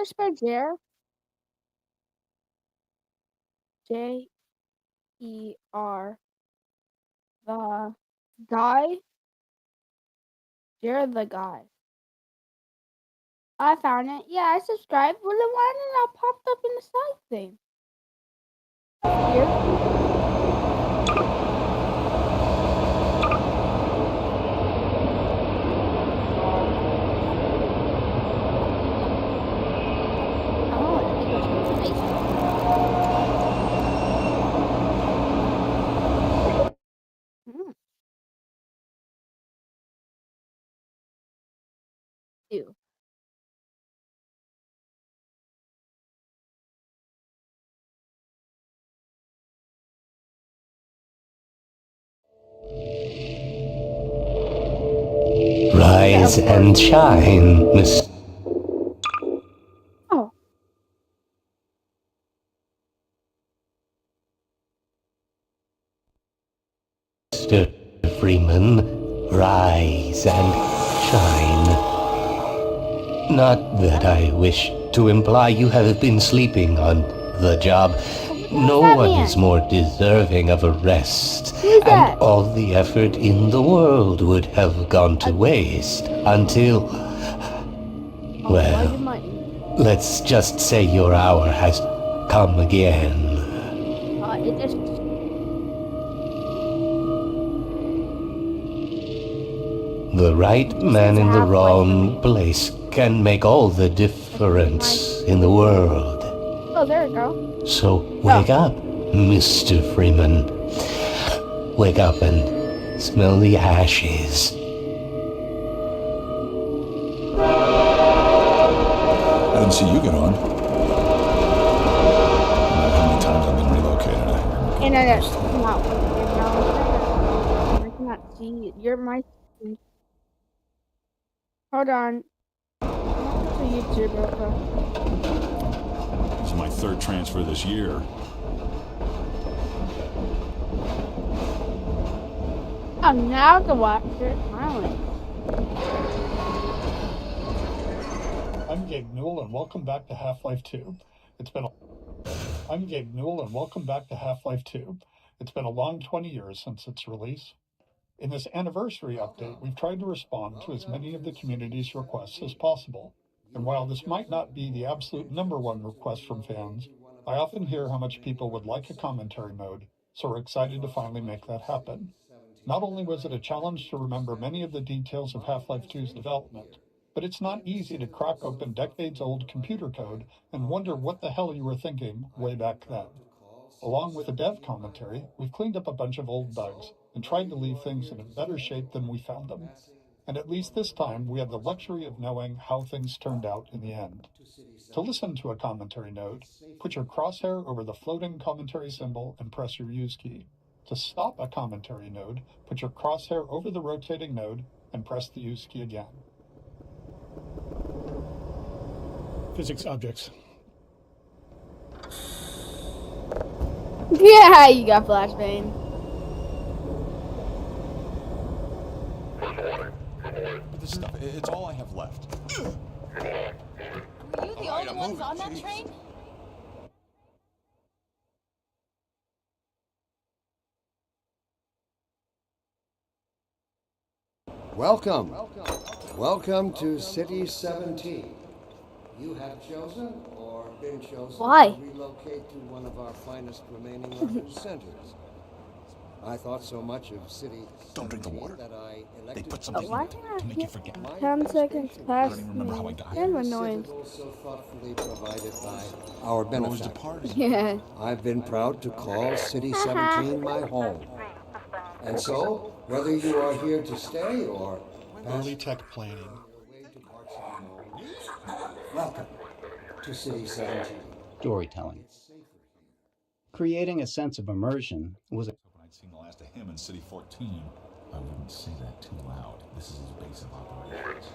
spell Jer? J-E-R. The guy? Jer the guy. I found it. Yeah, I subscribed. Well, then why didn't it pop up in the side thing? Here. Ew. Rise and shine, Miss. Oh. Mr. Freeman, rise and shine. Not that I wish to imply you have been sleeping on the job. No one is more deserving of a rest, and all the effort in the world would have gone to waste until, well, let's just say your hour has come again. The right man in the wrong place can make all the difference in the world. Oh, there we go. So wake up, Mr. Freeman. Wake up and smell the ashes. I didn't see you get on. No matter how many times I've been relocated. And I got not I cannot see it. You're my. Hold on. YouTube real quick. This is my third transfer this year. Oh, now I can watch it. Finally. I'm Gabe Newell, and welcome back to Half-Life 2. I'm Gabe Newell, and welcome back to Half-Life 2. It's been a long 20 years since its release. In this anniversary update, we've tried to respond to as many of the community's requests as possible. And while this might not be the absolute #1 request from fans, I often hear how much people would like a commentary mode, so we're excited to finally make that happen. Not only was it a challenge to remember many of the details of Half-Life 2's development, but it's not easy to crack open decades-old computer code and wonder what the hell you were thinking way back then. Along with the dev commentary, we've cleaned up a bunch of old bugs and tried to leave things in a better shape than we found them. And at least this time, we have the luxury of knowing how things turned out in the end. To listen to a commentary node, put your crosshair over the floating commentary symbol and press your use key. To stop a commentary node, put your crosshair over the rotating node and press the use key again. Physics objects. Yeah, you got flashbang. This stuff, it's all I have left. Were you the only ones on that train? Welcome. Welcome to City 17. You have chosen or been chosen Why? to relocate to one of our finest remaining urban centers. I thought so much of City 17 Don't drink the water. That I They elected put something Why in can it I to make you forget. 10 seconds past me? remember how I got Kind of the annoying. citadel so thoughtfully provided by our We're always benefactors. departing. Yeah. I've been proud to call City 17 my home. And so, whether you are here to stay or Early tech planning. welcome to City 17. Storytelling. Creating a sense of immersion was a When I'd seen the last of him in City 14. I wouldn't say that too loud. This is his base of operations.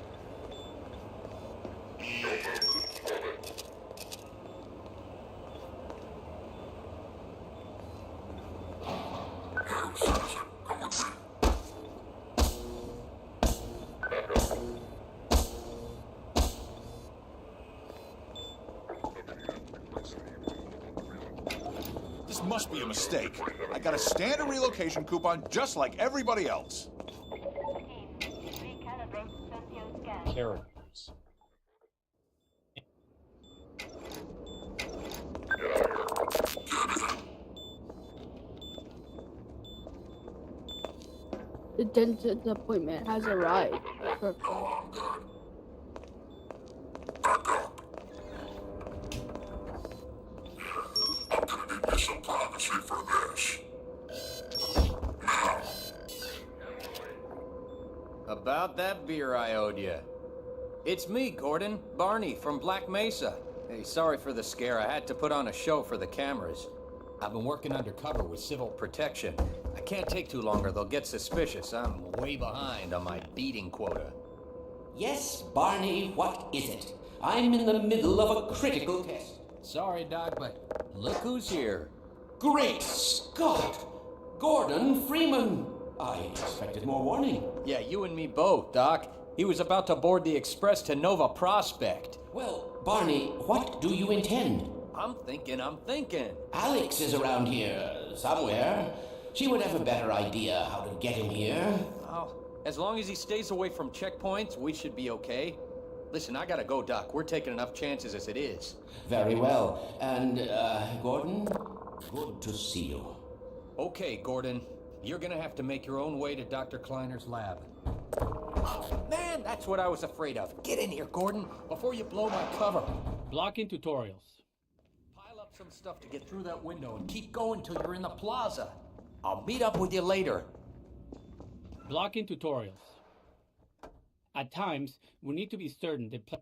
be a mistake. I got a standard relocation coupon just like everybody else. Characters. The dentist appointment has arrived. About that beer I owed you. It's me, Gordon. Barney from Black Mesa. Hey, sorry for the scare. I had to put on a show for the cameras. I've been working undercover with civil protection. I can't take too long or they'll get suspicious. I'm way behind on my beating quota. Yes, Barney, what is it? I'm in the middle of a critical test. Sorry, Doc, but look who's here. Great Scott! Gordon Freeman! I expected more warning. Yeah, you and me both, Doc. He was about to board the express to Nova Prospect. Well, Barney, what do you intend? I'm thinking. Alex is around here, somewhere. She would have a better idea how to get him here. Oh, as long as he stays away from checkpoints, we should be okay. Listen, I gotta go, Doc. We're taking enough chances as it is. Very well. And, Gordon, good to see you. Okay, Gordon. You're gonna have to make your own way to Dr. Kleiner's lab. Oh, man, that's what I was afraid of. Get in here, Gordon, before you blow my cover. Blocking tutorials. Pile up some stuff to get through that window and keep going till you're in the plaza. I'll meet up with you later. Blocking tutorials. At times, we need to be certain that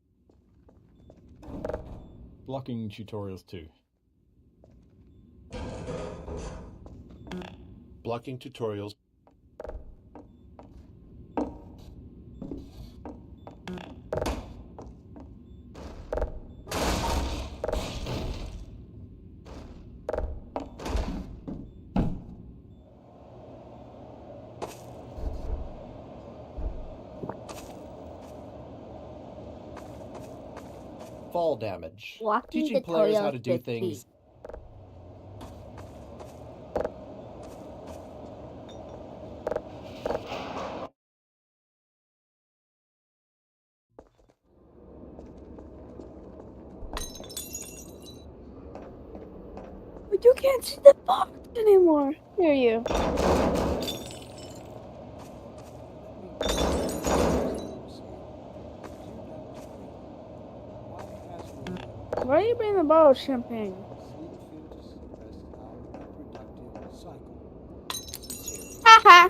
Blocking tutorials 2. Blocking tutorials. Fall damage. Blocking Teaching players how to do 50. things. But you can't see the box anymore. Here you. Why are you bringing the bottle of champagne? Haha.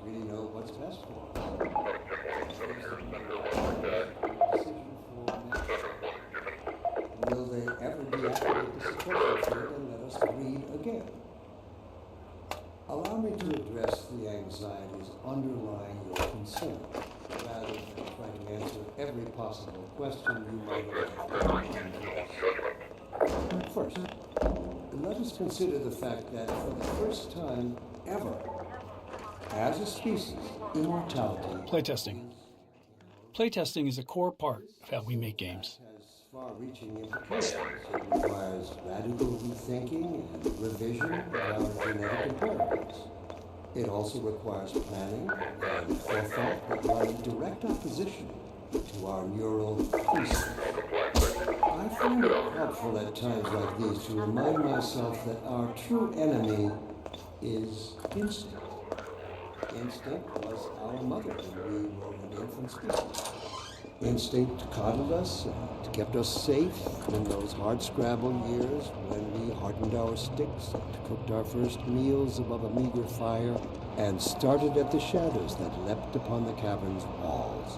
Really know what's best for us. Will they ever deactivate the suppression field and let us read again? Allow me to address the anxieties underlying your concern, rather than try to answer every possible question you might have. First, let us consider the fact that for the first time ever, as a species, immortality... Playtesting. Playtesting is a core part of how we make games. ...has far-reaching implications. It requires radical rethinking and revision of our genetic imperatives. It also requires planning and forethought that lie in direct opposition to our neural precepts. I find it helpful at times like these to remind myself that our true enemy is instinct. Instinct was our mother when we were an infant species. Instinct coddled us and kept us safe in those hard-scrabble years when we hardened our sticks and cooked our first meals above a meager fire and started at the shadows that leapt upon the cavern's walls.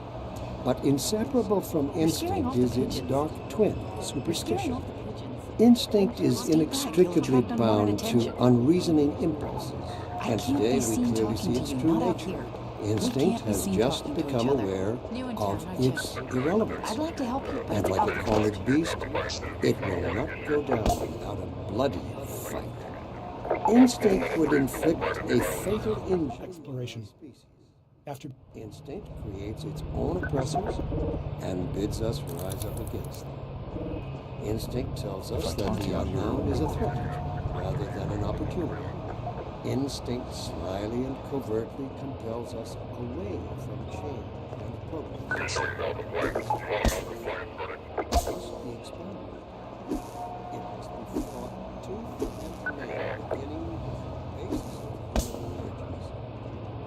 But inseparable from instinct is its dark twin, superstition. Instinct is inextricably bound to unreasoning impulses, and today we clearly see its true nature. Instinct has just become aware of its irrelevance. I'd like to help you, but And like a cornered beast, it will not go down without a bloody fight. Instinct would inflict a fatal injury. Exploration. After Instinct creates its own oppressors and bids us rise up against them. Instinct tells us that the unknown is a threat rather than an opportunity. Instinct slyly and covertly compels us away from change and progress. It must be expanded. It must be fought tooth and nail, beginning with the basis of human energies,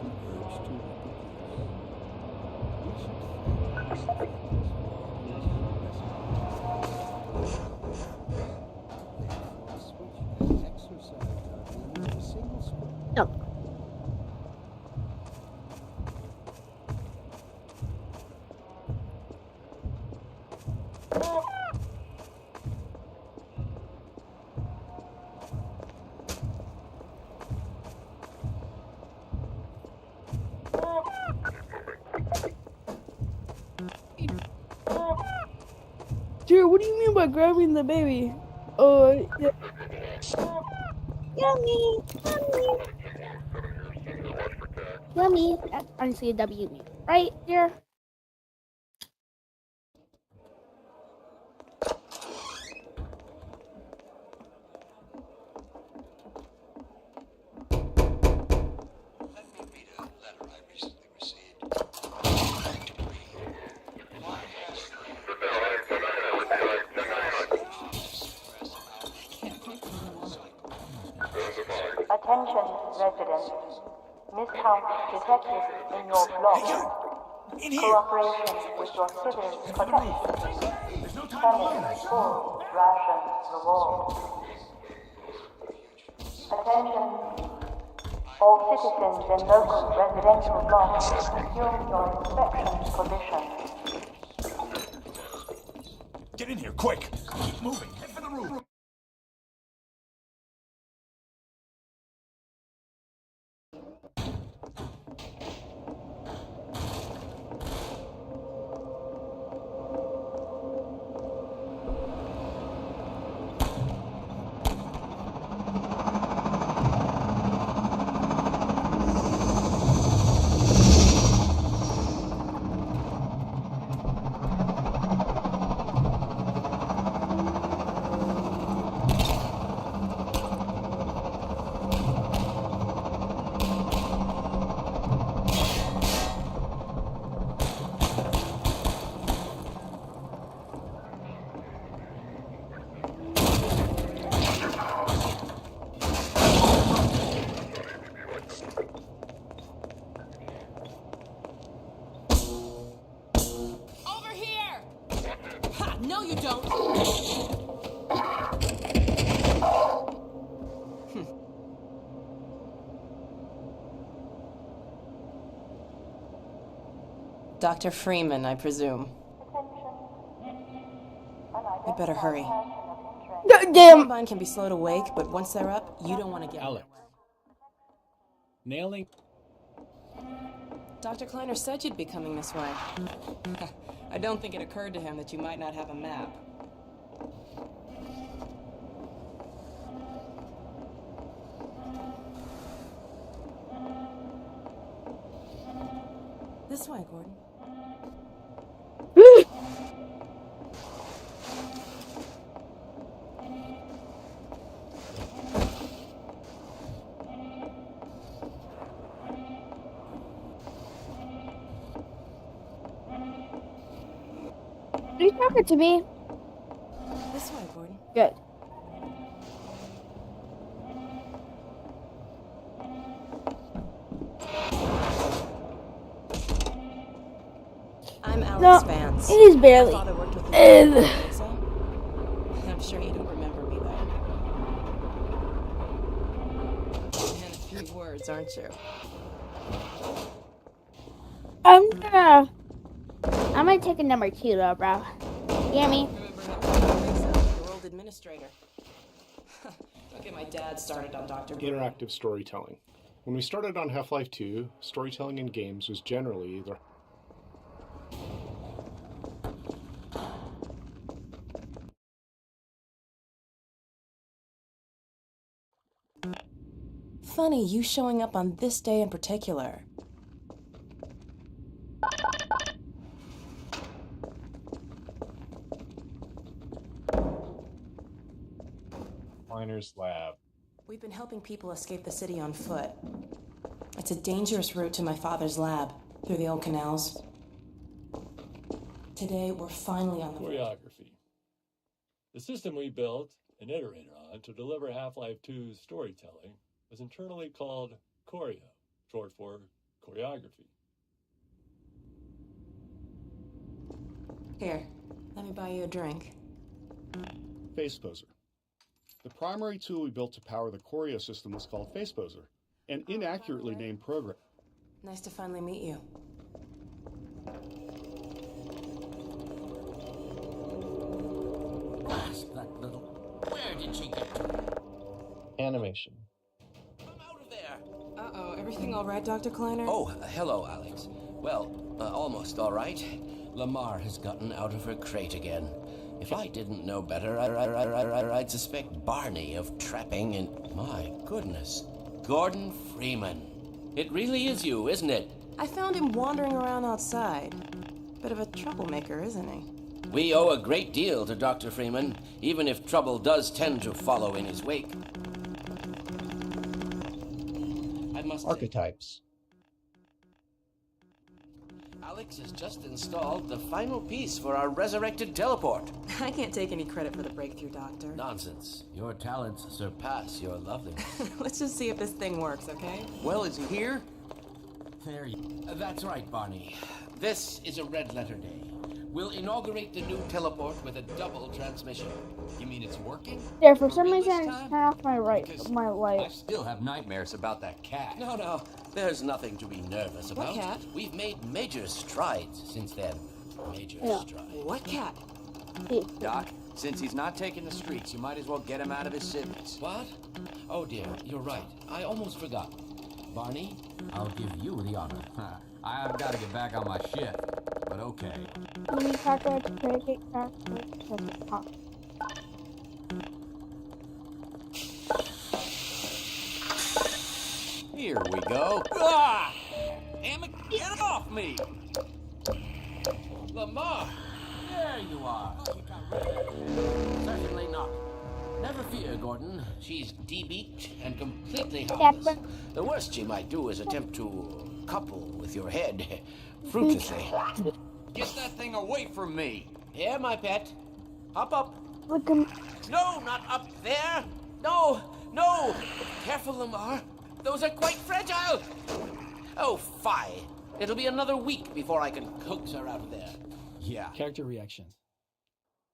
the urge to reproduce. We should fight against the therefore switch and exercise our being in a single square. No. Dude, what do you mean by grabbing the baby? Yeah. Yummy, yummy. Yummy. That's honestly a W name, right there. Attention, residents. Miscount detected in your block. Cooperation with your civil protection. Selling full ration reward. Attention. All citizens in local residential blocks assume your inspection position. Get in here, quick! Keep moving. Head for the roof. No, you don't. Dr. Freeman, I presume. We better hurry. Damn. Combine can be slow to wake, but once they're up, you don't want to get Alex. Nailing. Dr. Kleiner said you'd be coming this way. I don't think it occurred to him that you might not have a map. This way, Gordon. Are you talking to me? This way, Gordon. Good. I'm Alex No, Vance. it is barely. My father worked with the I'm sure you don't remember me, though. And a few words, aren't you? I'm gonna take a number 2 though, bro. You hear me? Your old administrator. Don't get my dad started on Dr. interactive storytelling. When we started on Half-Life 2, storytelling in games was generally either Funny, you showing up on this day in particular. Miner's Lab. We've been helping people escape the city on foot. It's a dangerous route to my father's lab, through the old canals. Today, we're finally on the... Choreography. The system we built and iterated on to deliver Half-Life 2's storytelling was internally called Choreo, short for choreography. Here, let me buy you a drink. FacePoser. The primary tool we built to power the Choreo system was called FacePoser, an inaccurately named program. Nice to finally meet you. That little... Where did she get to? Animation. Come out of there! Uh-oh, everything all right, Dr. Kleiner? Oh, hello, Alex. Well, almost all right. Lamar has gotten out of her crate again. If I didn't know better, I'd suspect Barney of trapping and... My goodness. Gordon Freeman. It really is you, isn't it? I found him wandering around outside. Bit of a troublemaker, isn't he? We owe a great deal to Dr. Freeman, even if trouble does tend to follow in his wake. I must Archetypes. Alex has just installed the final piece for our resurrected teleport. I can't take any credit for the breakthrough, Doctor. Nonsense. Your talents surpass your loveliness. Let's just see if this thing works, okay? Well, is he here? There you... That's right, Barney. This is a red letter day. We'll inaugurate the new teleport with a double transmission. You mean it's working? Yeah, for some reason I just turned off my light. I still have nightmares about that cat. No, there's nothing to be nervous about. What cat? We've made major strides since then. Major strides. What cat? Doc, since he's not taking the streets, you might as well get him out of his cities. What? Oh dear, you're right. I almost forgot. Barney, I'll give you the honor. I've got to get back on my shift, but okay. Here we go. Ah! Damn it, get off me! Lamar! There you are. Certainly not. Never fear, Gordon. She's debeaked and completely harmless. The worst she might do is attempt to couple with your head fruitlessly. Get that thing away from me! Here, my pet. Hop up. No, not up there! No! Careful, Lamar. Those are quite fragile! Oh, fie. It'll be another week before I can coax her out of there. Yeah. Character reactions.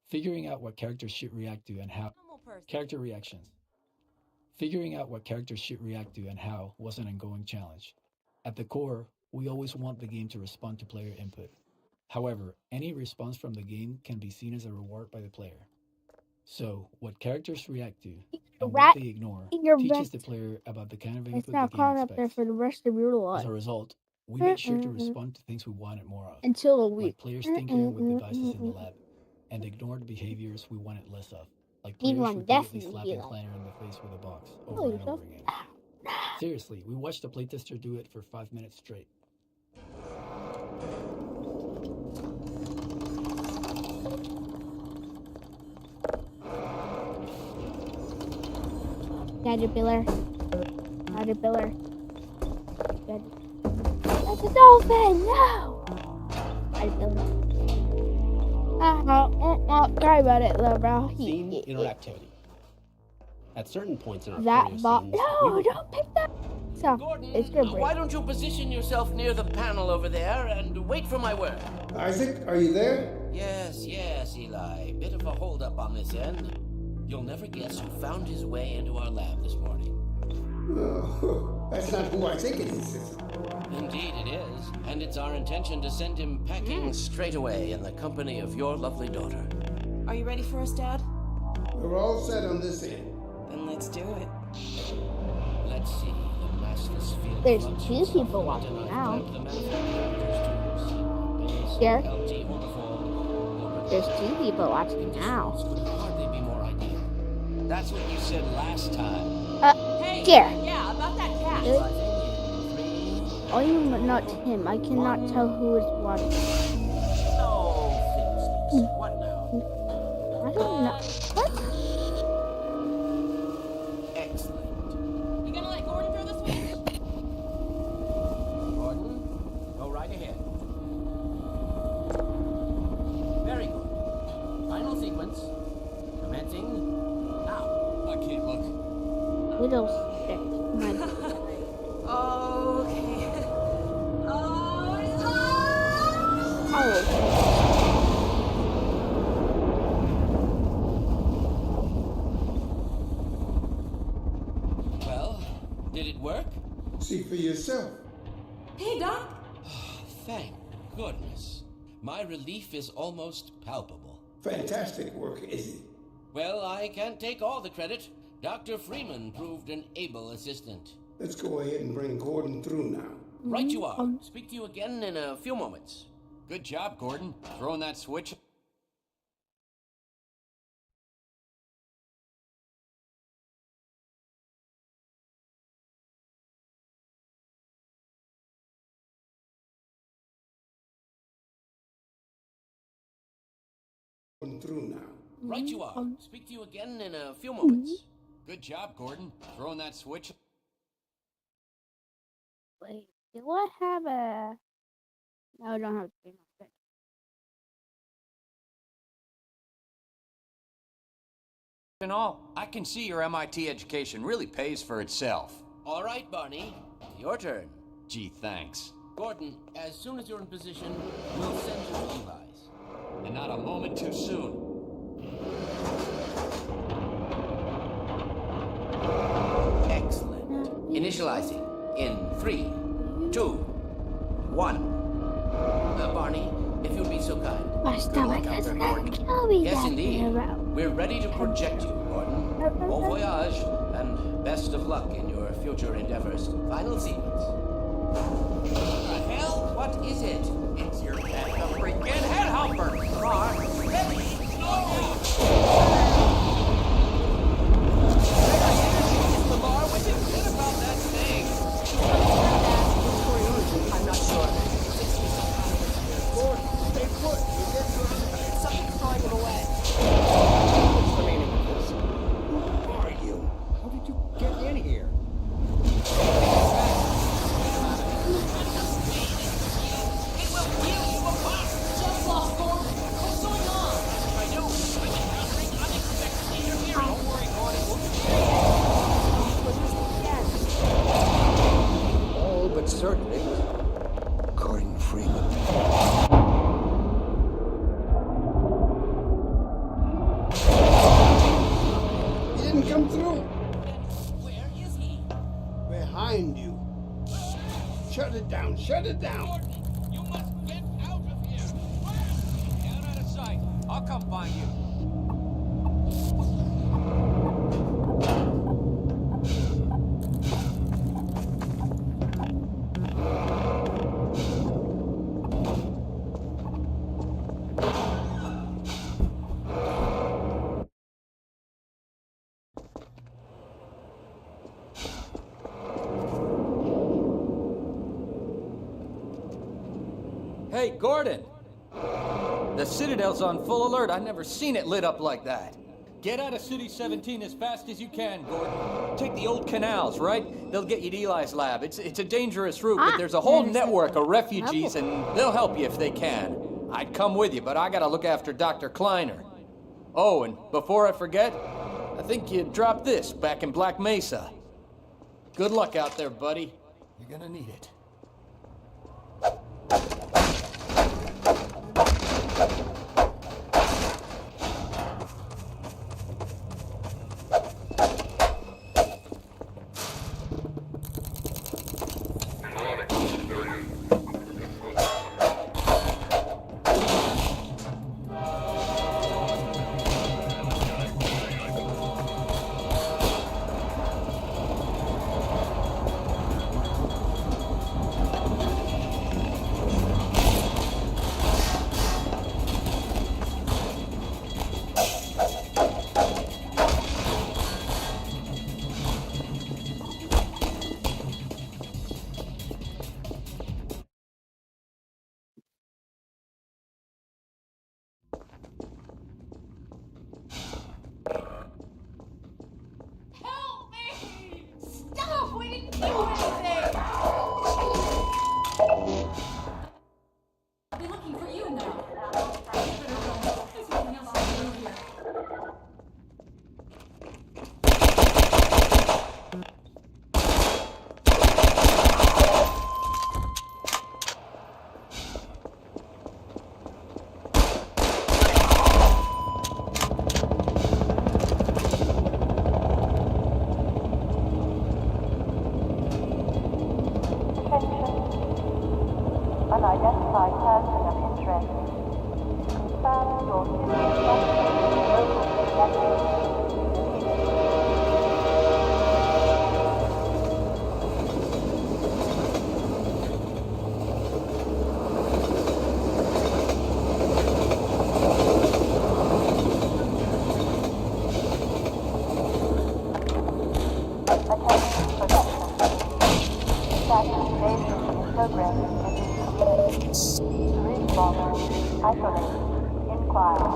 Figuring out what characters should react to and how. Character reactions. Figuring out what characters should react to and how was an ongoing challenge. At the core, we always want the game to respond to player input. However, any response from the game can be seen as a reward by the player. So, what characters react to and what they ignore teaches the player about the kind of input the game expects. Up there for the rest of your life. As a result, we made sure to respond to things we wanted more of. Until a week. Like players tinkering with devices in the lab, and ignored behaviors we wanted less of. Like players repeatedly slapping Kleiner in the face with a box over and over again. Seriously, we watched the playtester do it for 5 minutes straight. Caterpillar. That's a dolphin! No! Caterpillar. Sorry about it, though, bro. Scene interactivity. At certain points in our that bot. No, don't pick that. So, Gordon, it's gonna break. why don't you position yourself near the panel over there and wait for my word? Isaac, are you there? Yes, Eli. Bit of a holdup on this end. You'll never guess who found his way into our lab this morning. Oh, that's not who I think it is. Indeed it is. And it's our intention to send him packing straight away in the company of your lovely daughter. Are you ready for us, Dad? We're all set on this end. Then let's do it. Let's see. The There's two people watching now. Here. There's two people watching now. That's what you said last time. Hey, here. yeah, about that cat. I am not him. I cannot tell who is watching. What now? I don't know. What? Excellent. You gonna let Gordon throw the switch? Gordon, go right ahead. Very good. Final sequence. Commencing now. I can't look. Little stick. My Okay. Well, did it work? See for yourself. Hey, Doc. Thank goodness. My relief is almost palpable. Fantastic work, Izzy. Well, I can't take all the credit. Dr. Freeman proved an able assistant. Let's go ahead and bring Gordon through now. Right you are. Speak to you again in a few moments. Good job, Gordon. Throwing that switch. Gordon through now. Right you are. Speak to you again in a few moments. Good job, Gordon. Throwing that switch. Wait, do I have a... No, I don't have a screen on it. In all, I can see your MIT education really pays for itself. All right, Barney. Your turn. Gee, thanks. Gordon, as soon as you're in position, we'll send you to Levi's. And not a moment too soon. Excellent. Initializing in 3, 2, 1. Barney, if you'd be so kind. My stomach is gonna kill me. Yes, indeed. We're ready to project you, Gordon. Bon voyage, and best of luck in your future endeavors. Final sequence. What the hell? What is it? It's your head, the freaking head humper! Come on, ready, slowly! The bar with him? What about that thing? I'm not sure. Gordon, stay put. You'll get your Something's throwing him away. What's the meaning of this? Who are you? How did you get in here? Just lost Gordon. What's going on? I do. Unexpectedly, you're here. Don't worry, Gordon. All but certainly Gordon Freeman. He didn't come through. Where is he? Behind you. Shut it down. Shut it down. You must get out of here. Down out of sight. I'll come find you. Hey, Gordon! The Citadel's on full alert. I've never seen it lit up like that. Get out of City 17 as fast as you can, Gordon. Take the old canals, right? They'll get you to Eli's lab. It's a dangerous route, but there's a whole network of refugees, and they'll help you if they can. I'd come with you, but I gotta look after Dr. Kleiner. Oh, and before I forget, I think you dropped this back in Black Mesa. Good luck out there, buddy. You're gonna need it. Unidentified person of interest. Confirm your human local detective. Attention protection. Investigation in progress in this community. Response. Isolate. Inquire.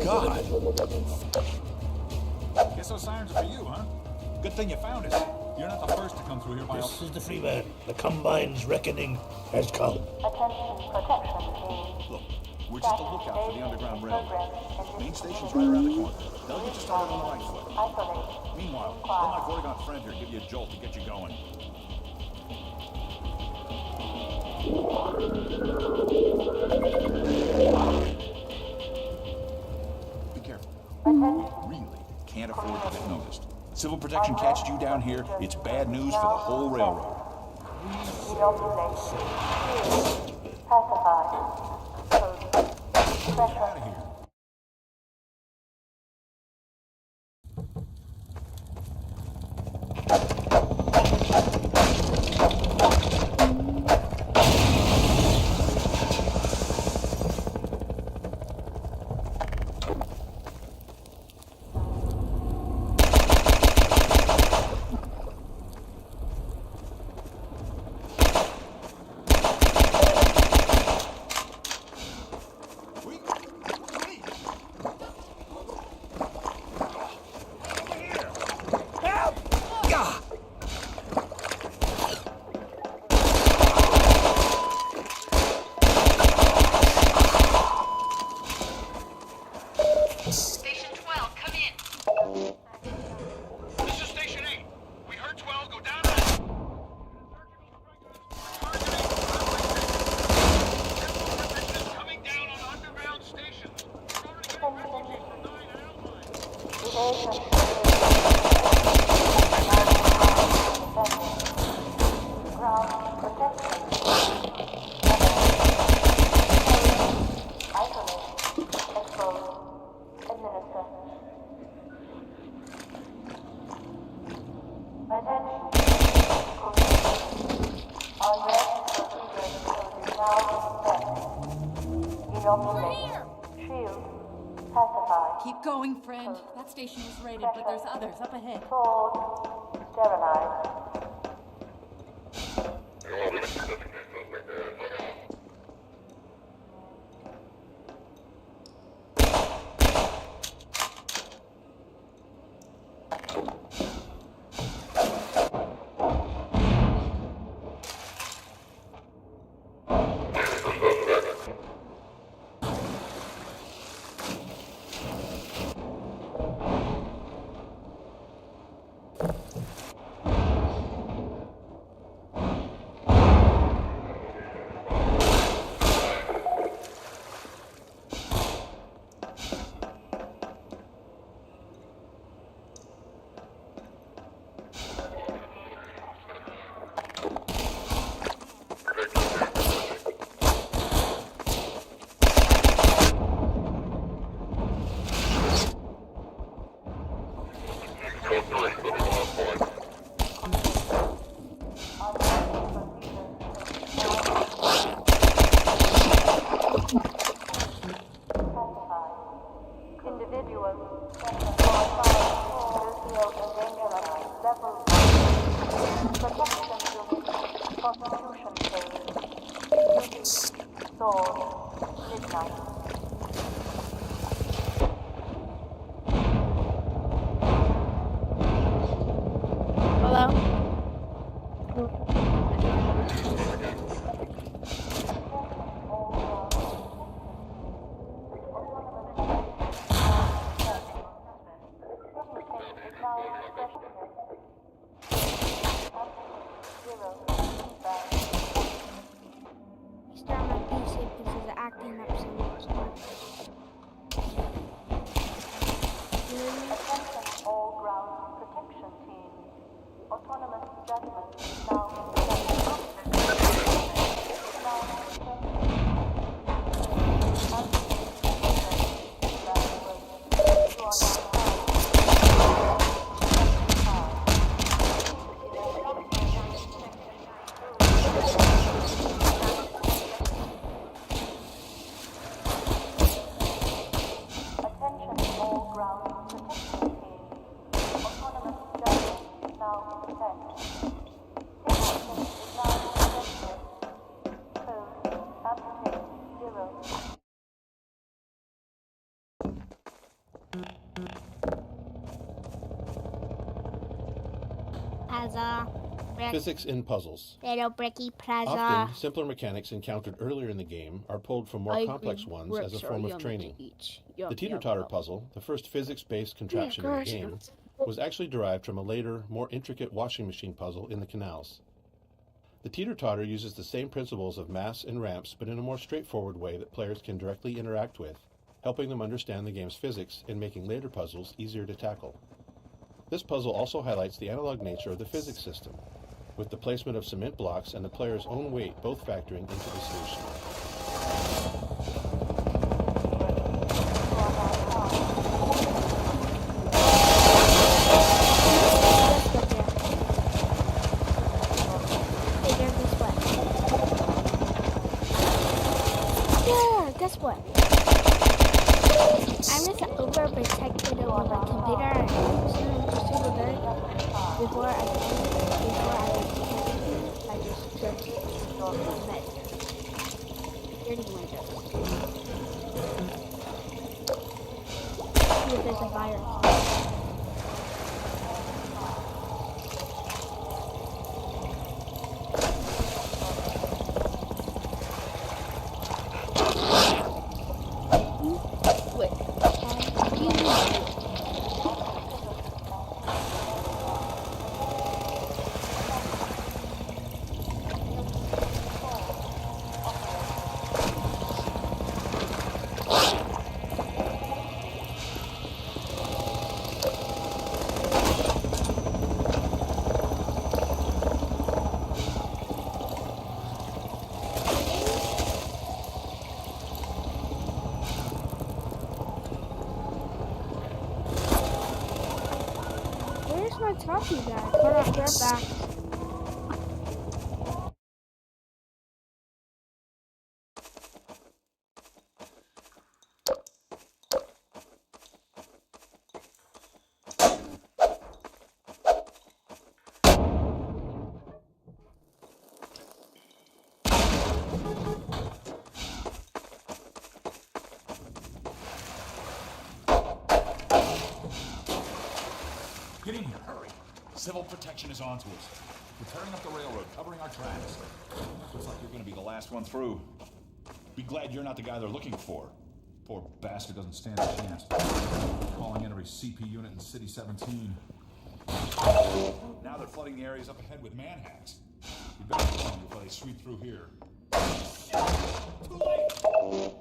God! Guess those sirens are for you, huh? Good thing you found us. You're not the first to come through here by This is the Freeman. The Combine's reckoning has come. Attention protection team. Look, we're just a lookout for the Underground Railroad. Main station's right around the corner. They'll get you started on the right foot. Isolate. Meanwhile, let my Vortigaunt friend here give you a jolt to get you going. Be careful. We really can't afford to get noticed. Civil protection catches you down here, it's bad news for the whole railroad. Get out of here. Station 12, come in. This is Station 8. We heard 12 go down that. Coming down on underground stations. Keep going, friend. That station was raided, but there's others up ahead. Sterilized. Sword, midnight. Hello? Start my PC because it's acting up so much. All ground protection team. Autonomous judgment is now Plaza. Physics in puzzles. Little bricky plaza. Often, simpler mechanics encountered earlier in the game are pulled from more complex ones as a form of training. The teeter-totter puzzle, the first physics-based contraption in the game, was actually derived from a later, more intricate washing machine puzzle in the canals. The teeter-totter uses the same principles of mass and ramps, but in a more straightforward way that players can directly interact with, helping them understand the game's physics and making later puzzles easier to tackle. This puzzle also highlights the analog nature of the physics system, with the placement of cement blocks and the player's own weight both factoring into the solution. Yeah, guess what? I'm just overprotected over my computer and I'm super good. Before I just took the bed. Security window. See if there's a virus. Where's my talkie bag? Hold on, we're back. Get in here, hurry. Civil protection is onto us. We're tearing up the railroad, covering our tracks. Looks like you're gonna be the last one through. Be glad you're not the guy they're looking for. Poor bastard doesn't stand a chance. Calling in every CP unit in City 17. Now they're flooding the areas up ahead with manhacks. We better get them before they sweep through here. Too late!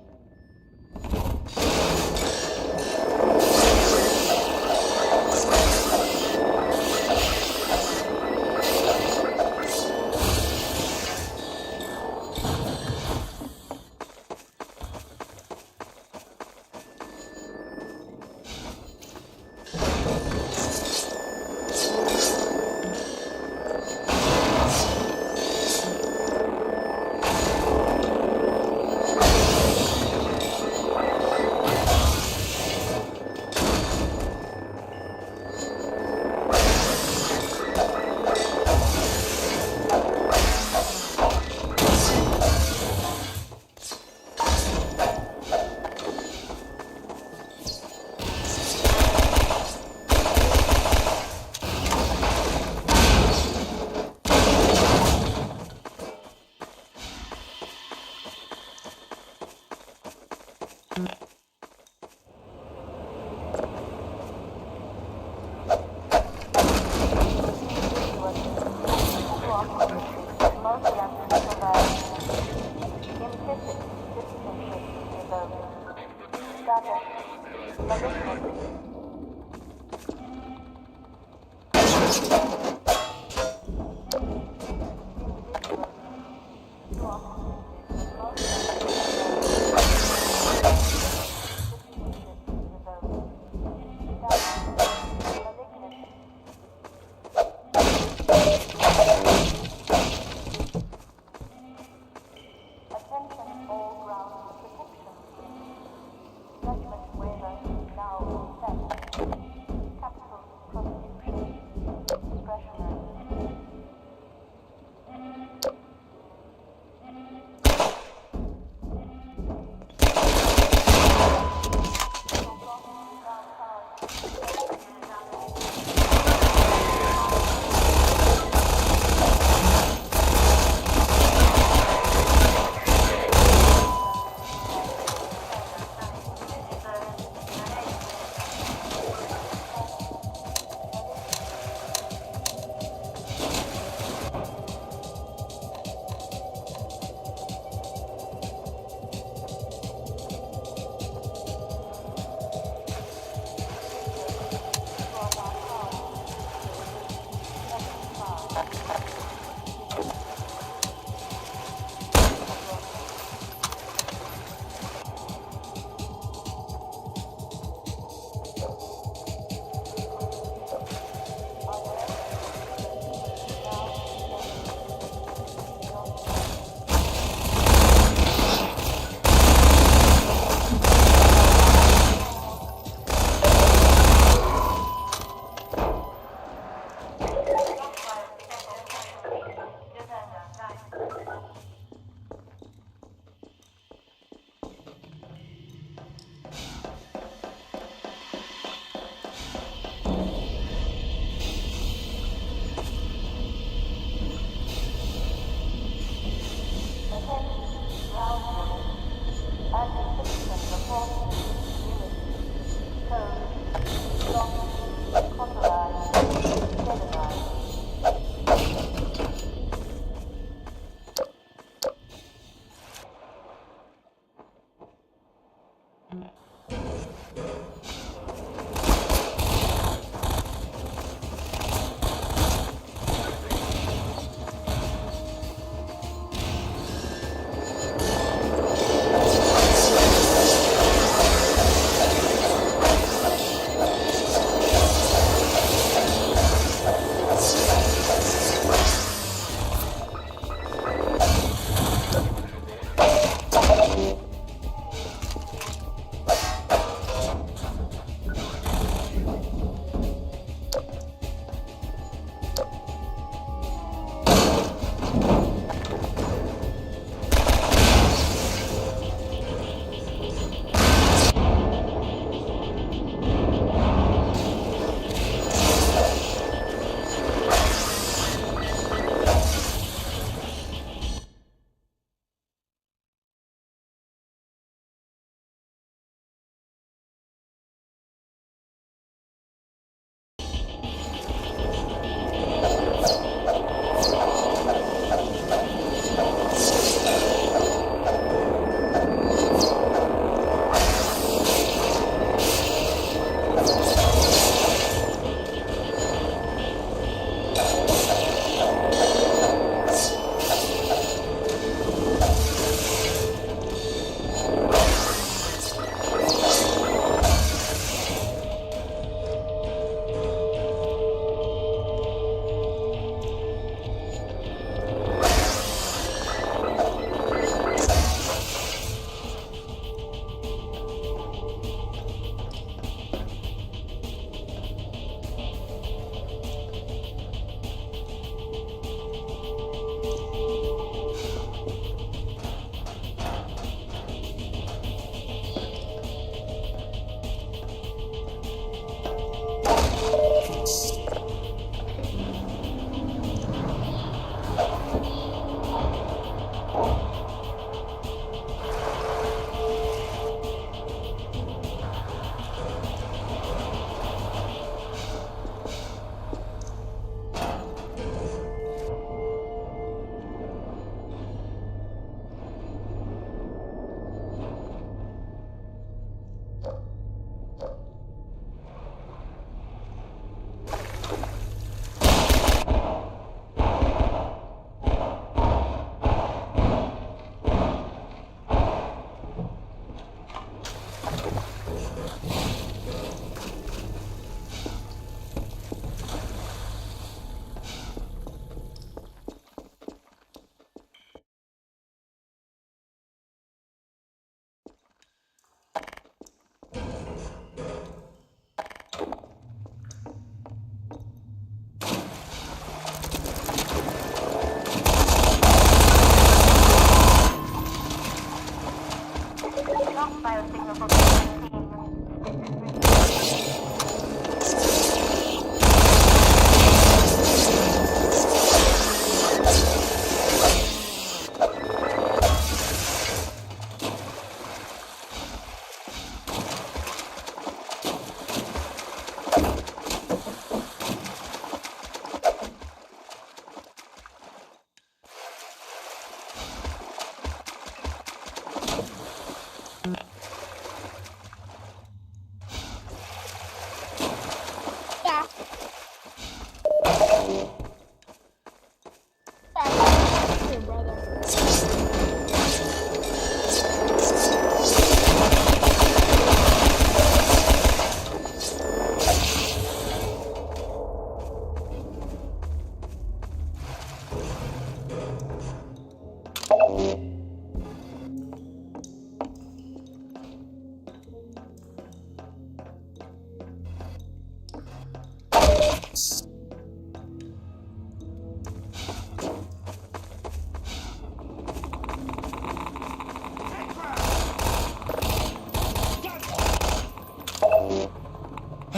Judgment waiver now set.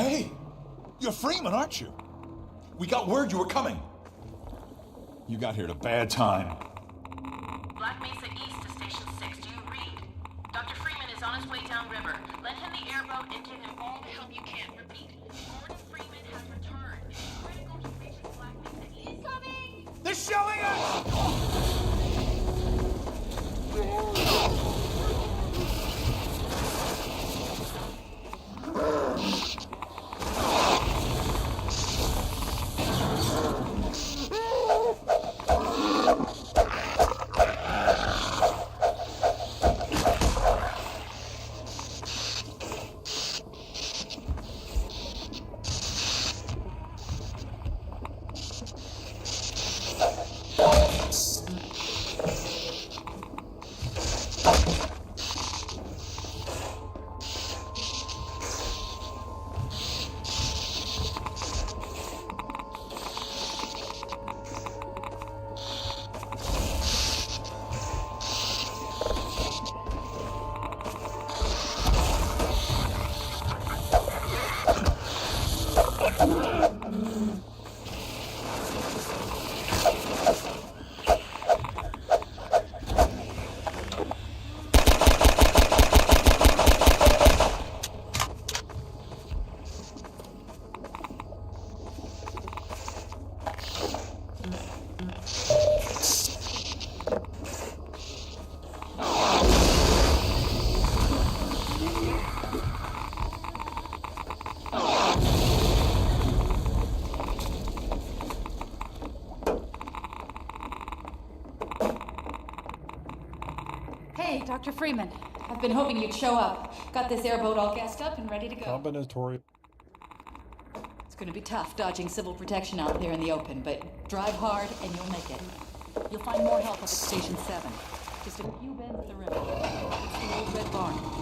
Hey! You're Freeman, aren't you? We got word you were coming. You got here at a bad time. Black Mesa East to Station 6. Do you read? Dr. Freeman is on his way downriver. Lend him the airboat and give him all the help you can. Repeat. Gordon Freeman has returned. Critical to reaching Black Mesa East. He's coming! They're showing us! Hey, Dr. Freeman. I've been hoping you'd show up. Got this airboat all gassed up and ready to go. Combinatory. It's gonna be tough dodging civil protection out there in the open, but drive hard and you'll make it. You'll find more help up at Station 7. Just a few bends of the river. It's the old red barn.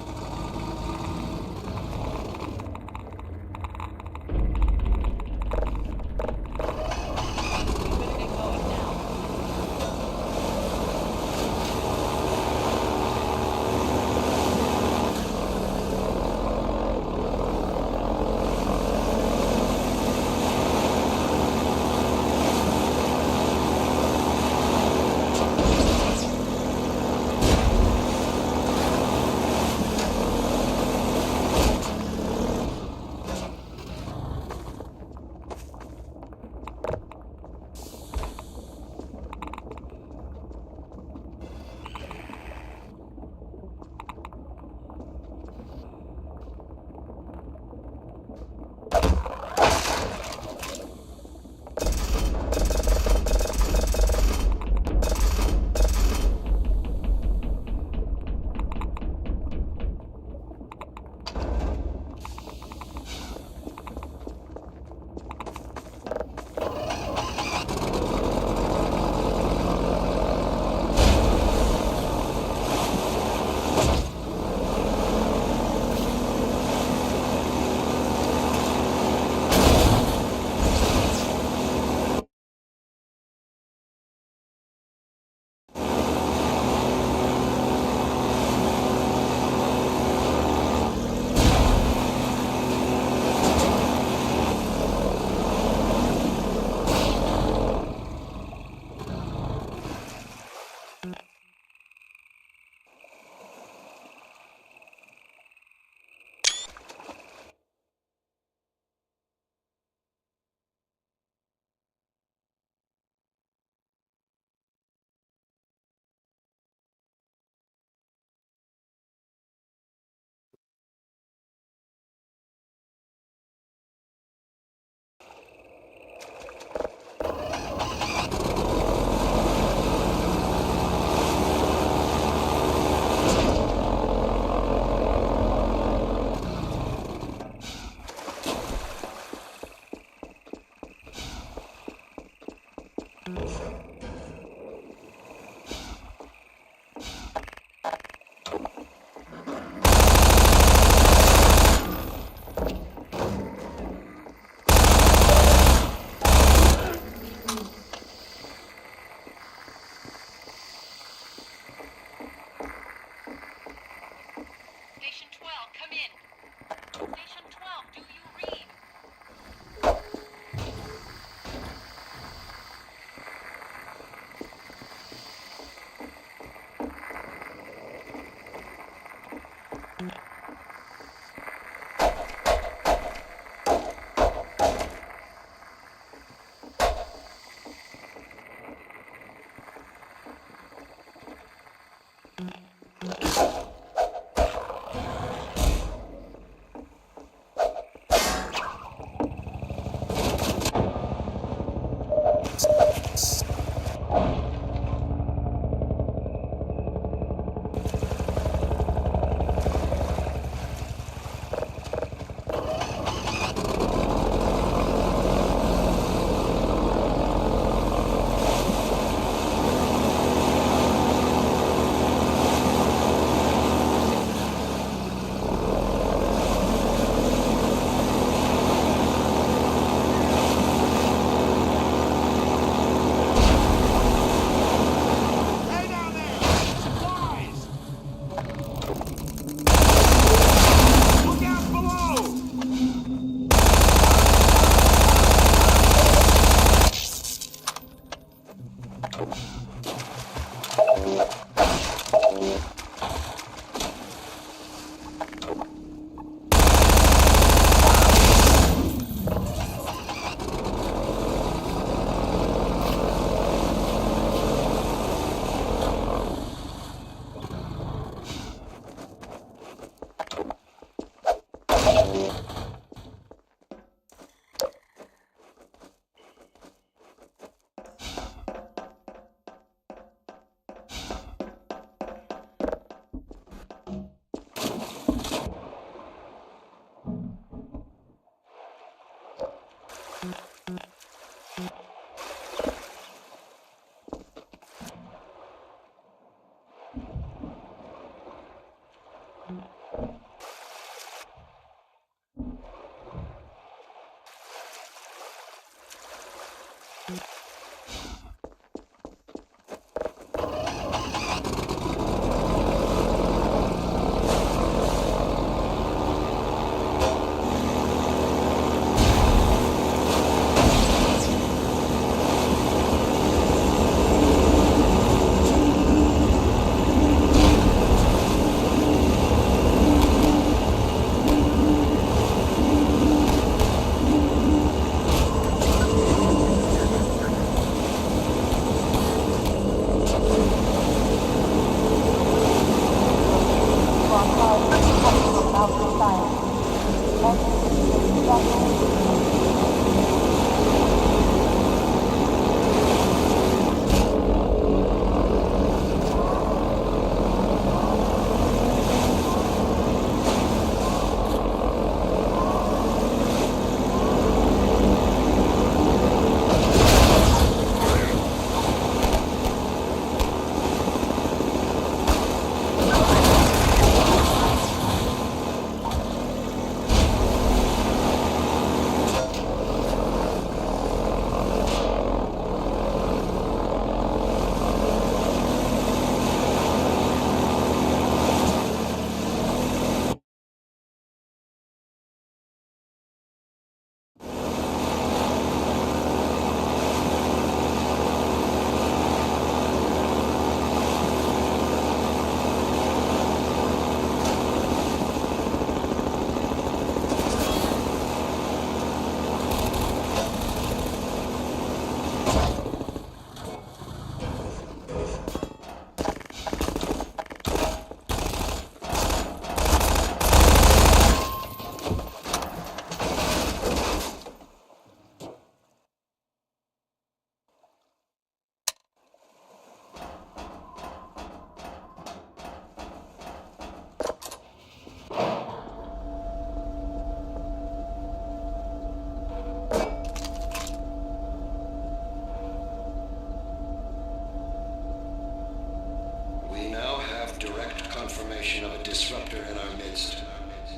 confirmation of a disruptor in our midst.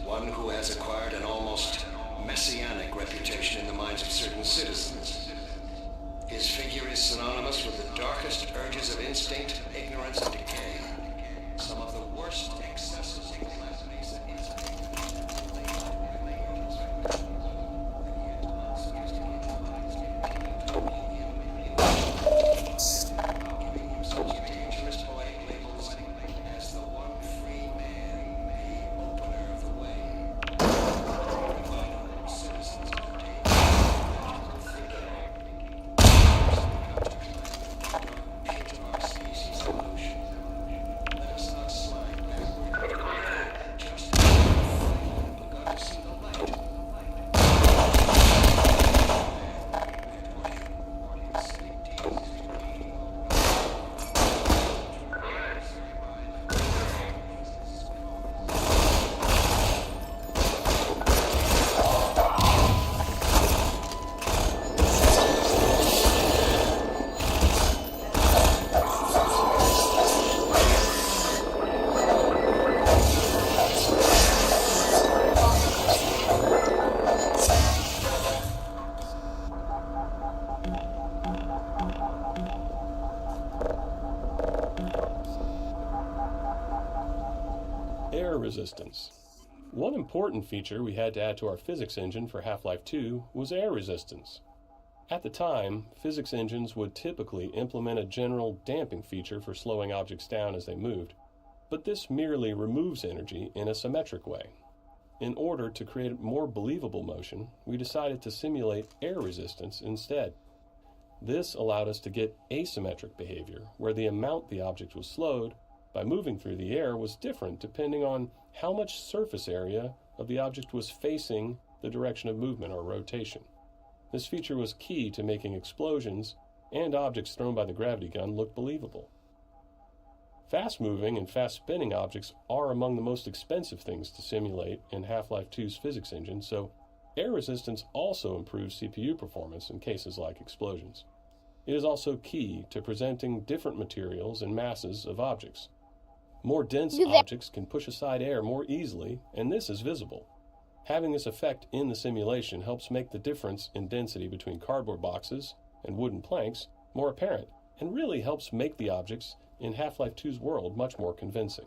One who has acquired an almost messianic reputation in the minds of certain citizens. His figure is synonymous with the darkest urges of instinct, ignorance, and decay. Some of the worst excesses in Black Mesa Air resistance. One important feature we had to add to our physics engine for Half-Life 2 was air resistance. At the time, physics engines would typically implement a general damping feature for slowing objects down as they moved, but this merely removes energy in a symmetric way. In order to create more believable motion, we decided to simulate air resistance instead. This allowed us to get asymmetric behavior, where the amount the object was slowed by moving through the air was different depending on how much surface area of the object was facing the direction of movement or rotation. This feature was key to making explosions and objects thrown by the gravity gun look believable. Fast-moving and fast-spinning objects are among the most expensive things to simulate in Half-Life 2's physics engine, so air resistance also improves CPU performance in cases like explosions. It is also key to presenting different materials and masses of objects. More dense objects can push aside air more easily, and this is visible. Having this effect in the simulation helps make the difference in density between cardboard boxes and wooden planks more apparent, and really helps make the objects in Half-Life 2's world much more convincing.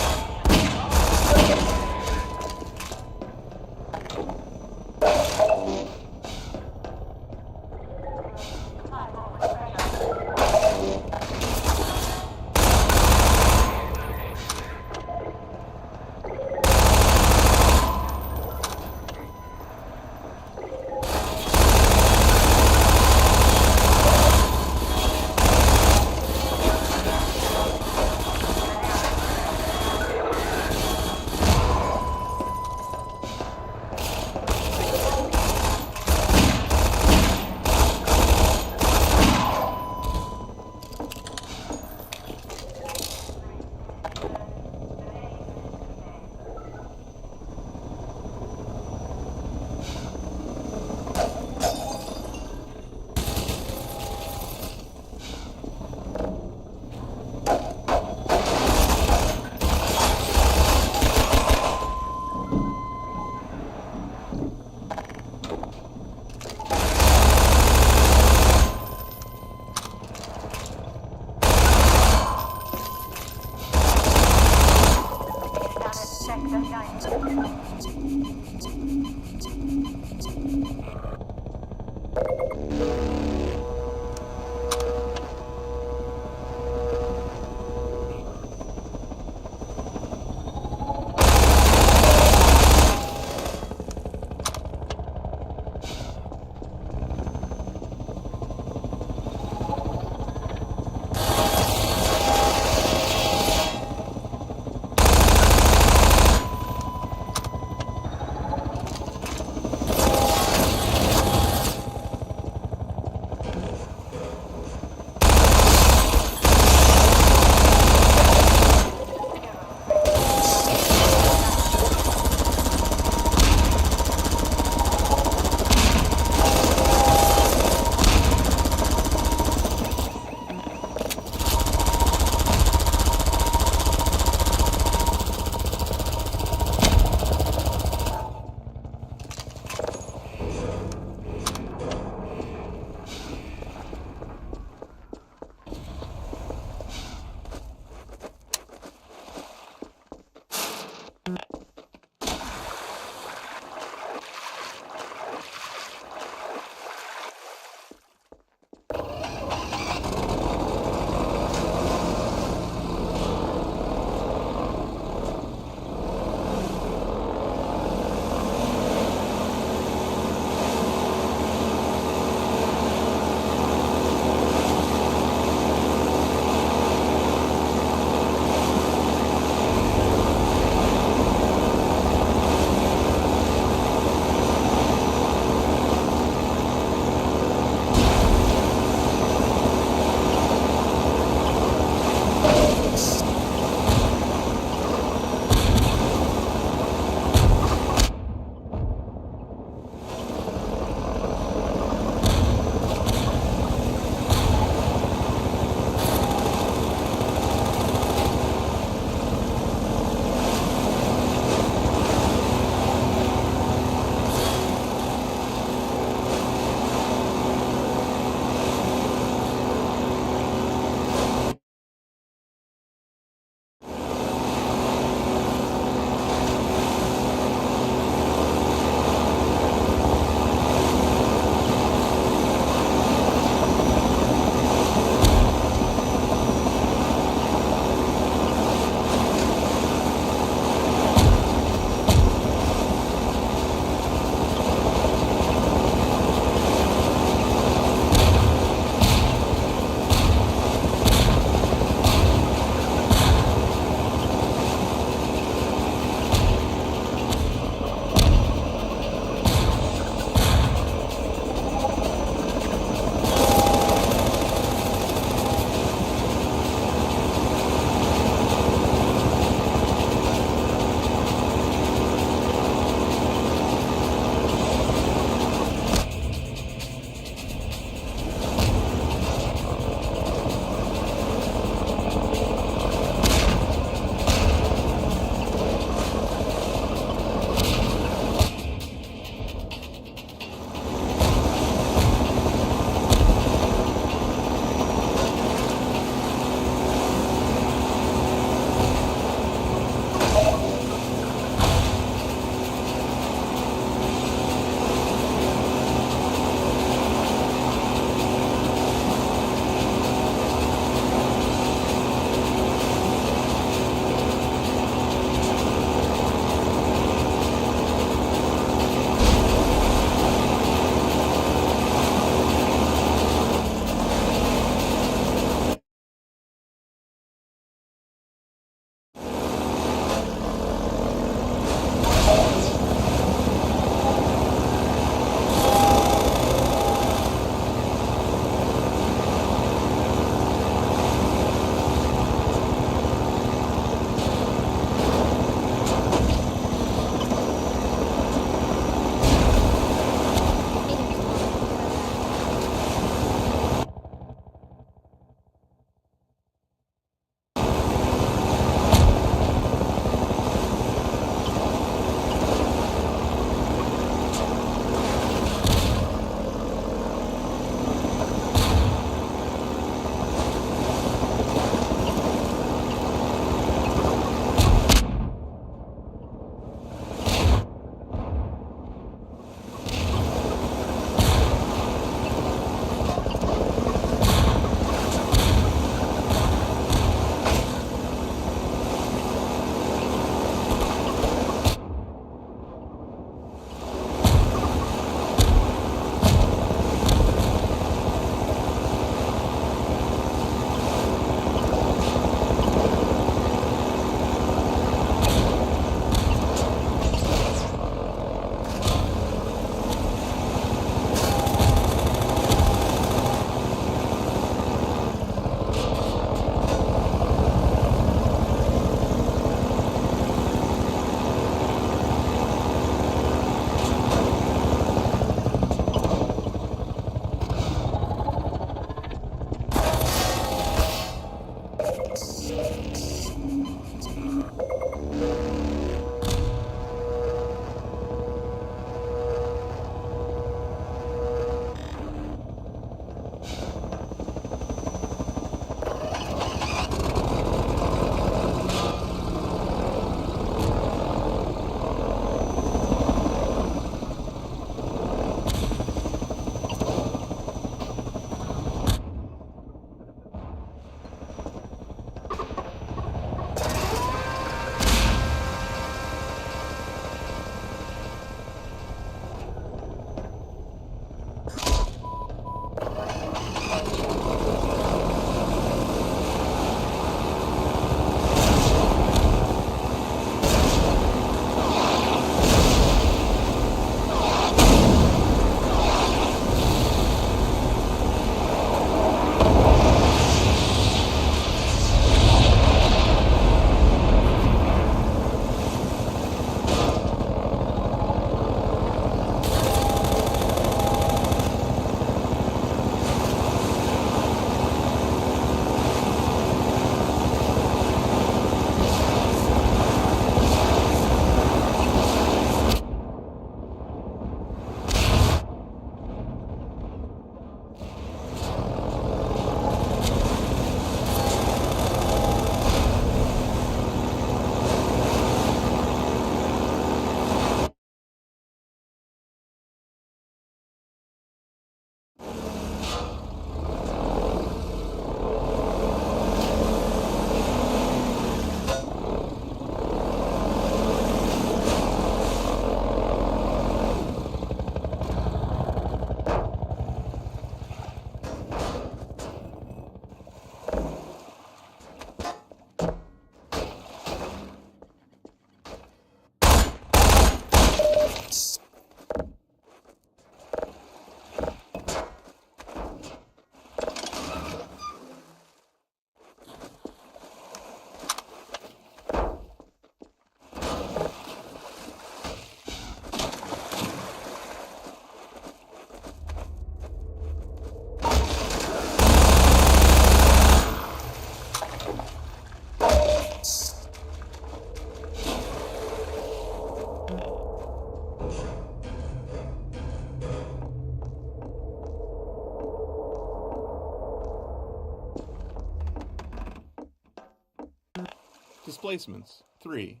Displacements, 3.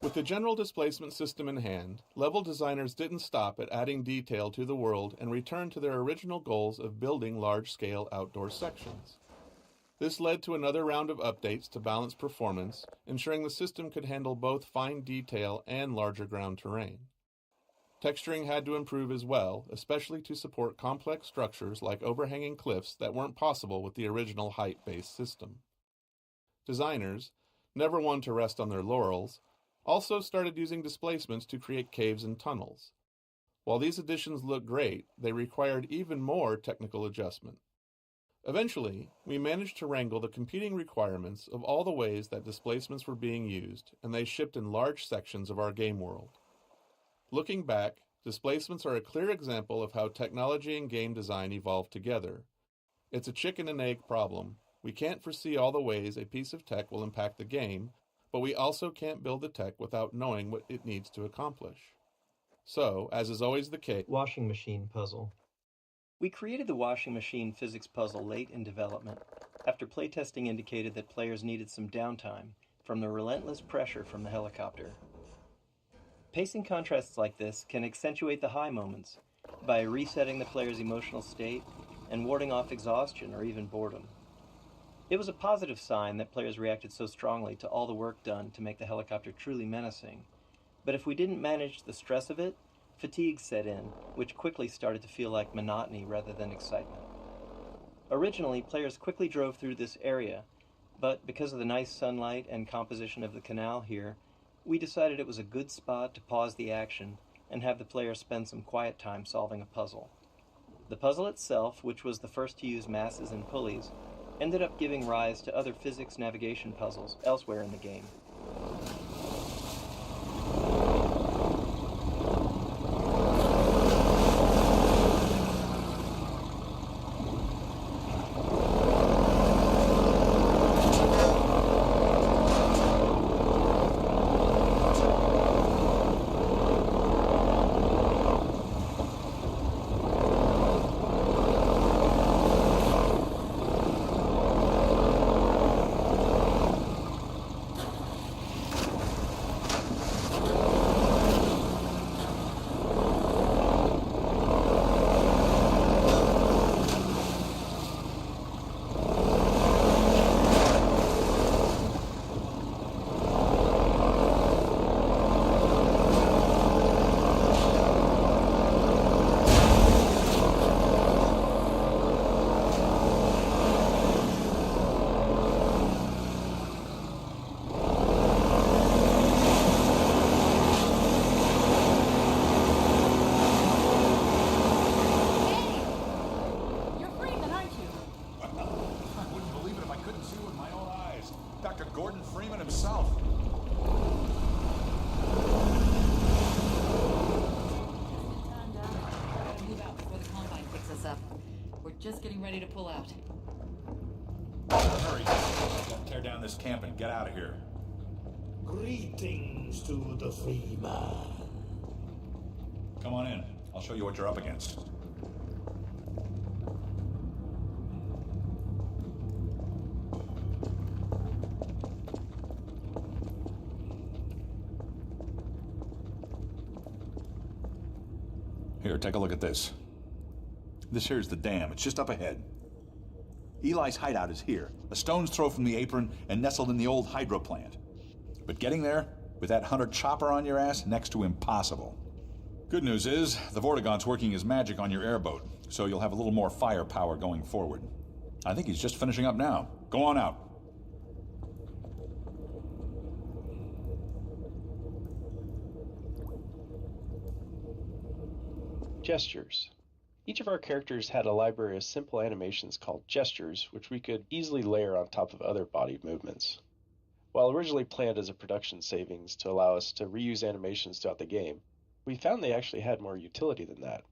With the general displacement system in hand, level designers didn't stop at adding detail to the world and returned to their original goals of building large-scale outdoor sections. This led to another round of updates to balance performance, ensuring the system could handle both fine detail and larger ground terrain. Texturing had to improve as well, especially to support complex structures like overhanging cliffs that weren't possible with the original height-based system. Designers, never one to rest on their laurels, also started using displacements to create caves and tunnels. While these additions looked great, they required even more technical adjustment. Eventually, we managed to wrangle the competing requirements of all the ways that displacements were being used, and they shipped in large sections of our game world. Looking back, displacements are a clear example of how technology and game design evolve together. It's a chicken and egg problem. We can't foresee all the ways a piece of tech will impact the game, but we also can't build the tech without knowing what it needs to accomplish. So, as is always the case, washing machine puzzle. We created the washing machine physics puzzle late in development, after playtesting indicated that players needed some downtime from the relentless pressure from the helicopter. Pacing contrasts like this can accentuate the high moments by resetting the player's emotional state and warding off exhaustion or even boredom. It was a positive sign that players reacted so strongly to all the work done to make the helicopter truly menacing, but if we didn't manage the stress of it, fatigue set in, which quickly started to feel like monotony rather than excitement. Originally, players quickly drove through this area, but because of the nice sunlight and composition of the canal here, we decided it was a good spot to pause the action and have the player spend some quiet time solving a puzzle. The puzzle itself, which was the first to use masses and pulleys, ended up giving rise to other physics navigation puzzles elsewhere in the game. Just getting ready to pull out. Hurry. Tear down this camp and get out of here. Greetings to the free man. Come on in. I'll show you what you're up against. Here, take a look at this. This here's the dam. It's just up ahead. Eli's hideout is here, a stone's throw from the apron and nestled in the old hydro plant. But getting there, with that hunter chopper on your ass, next to impossible. Good news is, the Vortigaunt's working his magic on your airboat, so you'll have a little more firepower going forward. I think he's just finishing up now. Go on out. Gestures. Each of our characters had a library of simple animations called gestures, which we could easily layer on top of other body movements. While originally planned as a production savings to allow us to reuse animations throughout the game, we found they actually had more utility than that.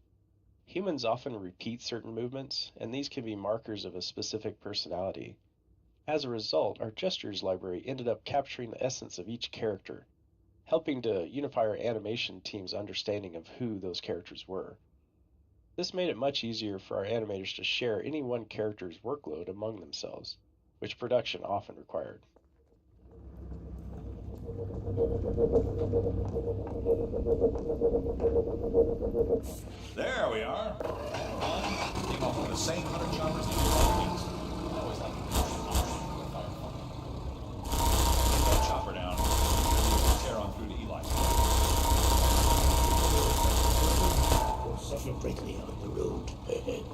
Humans often repeat certain movements, and these can be markers of a specific personality. As a result, our gestures library ended up capturing the essence of each character, helping to unify our animation team's understanding of who those characters were. This made it much easier for our animators to share any one character's workload among themselves, which production often required. There we are. Take off one of the same 100 choppers that you always like get that chopper down. Tear on through to Eli. We'll suffer greatly on the road ahead.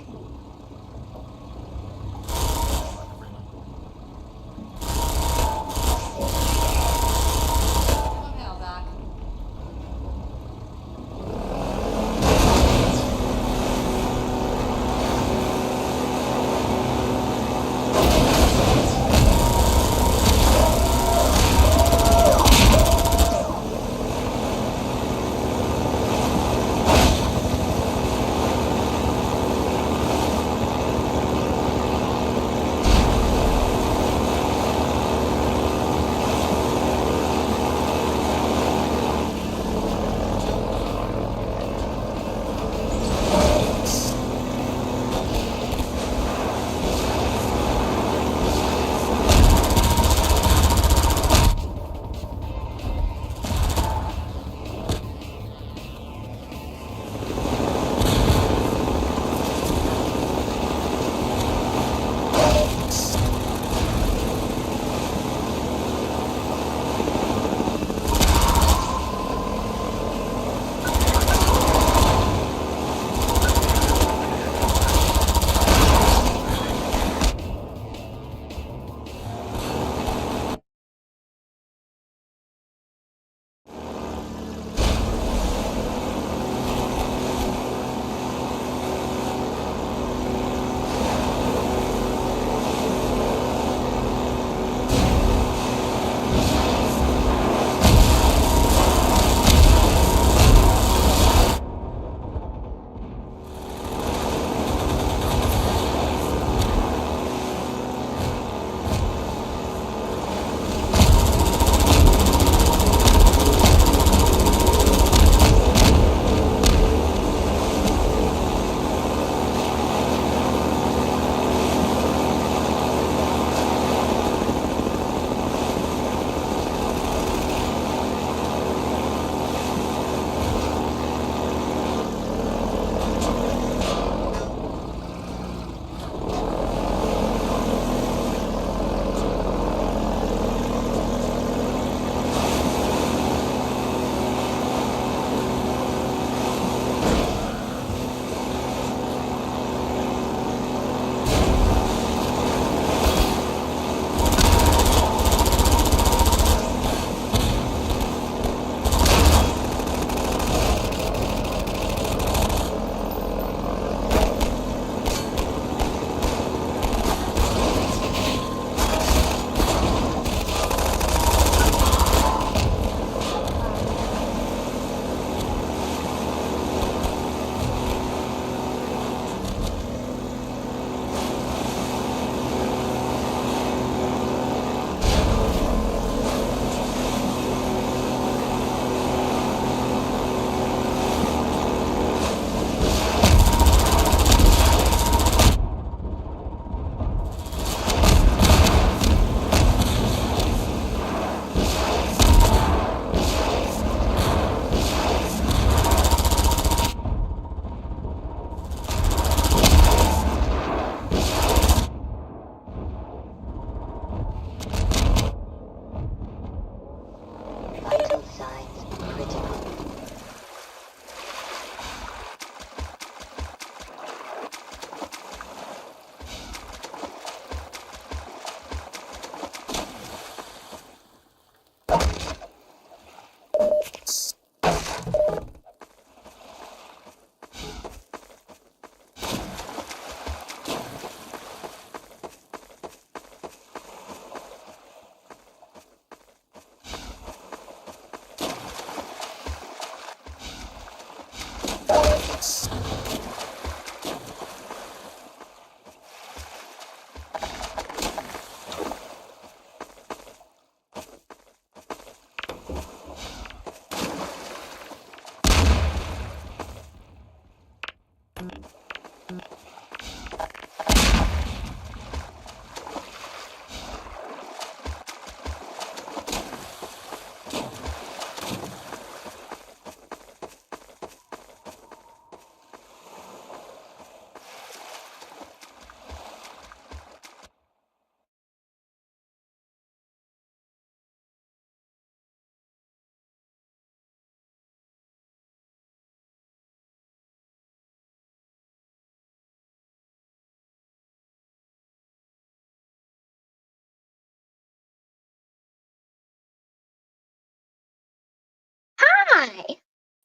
Hi.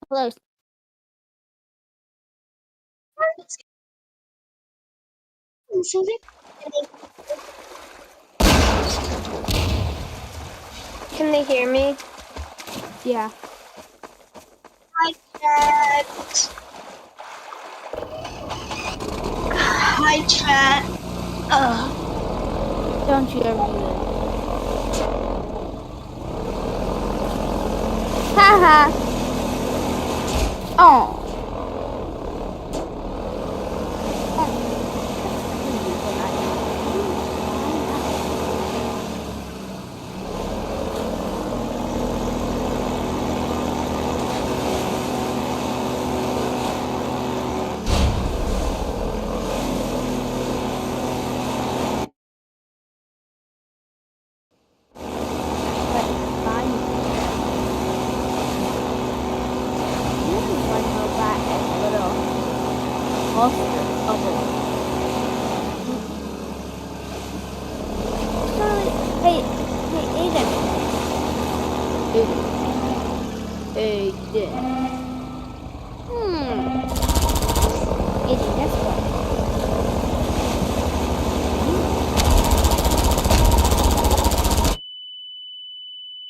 Hello. Can they hear me? Yeah. Hi, chat. Hi, chat. Don't you ever do that. Haha. Oh.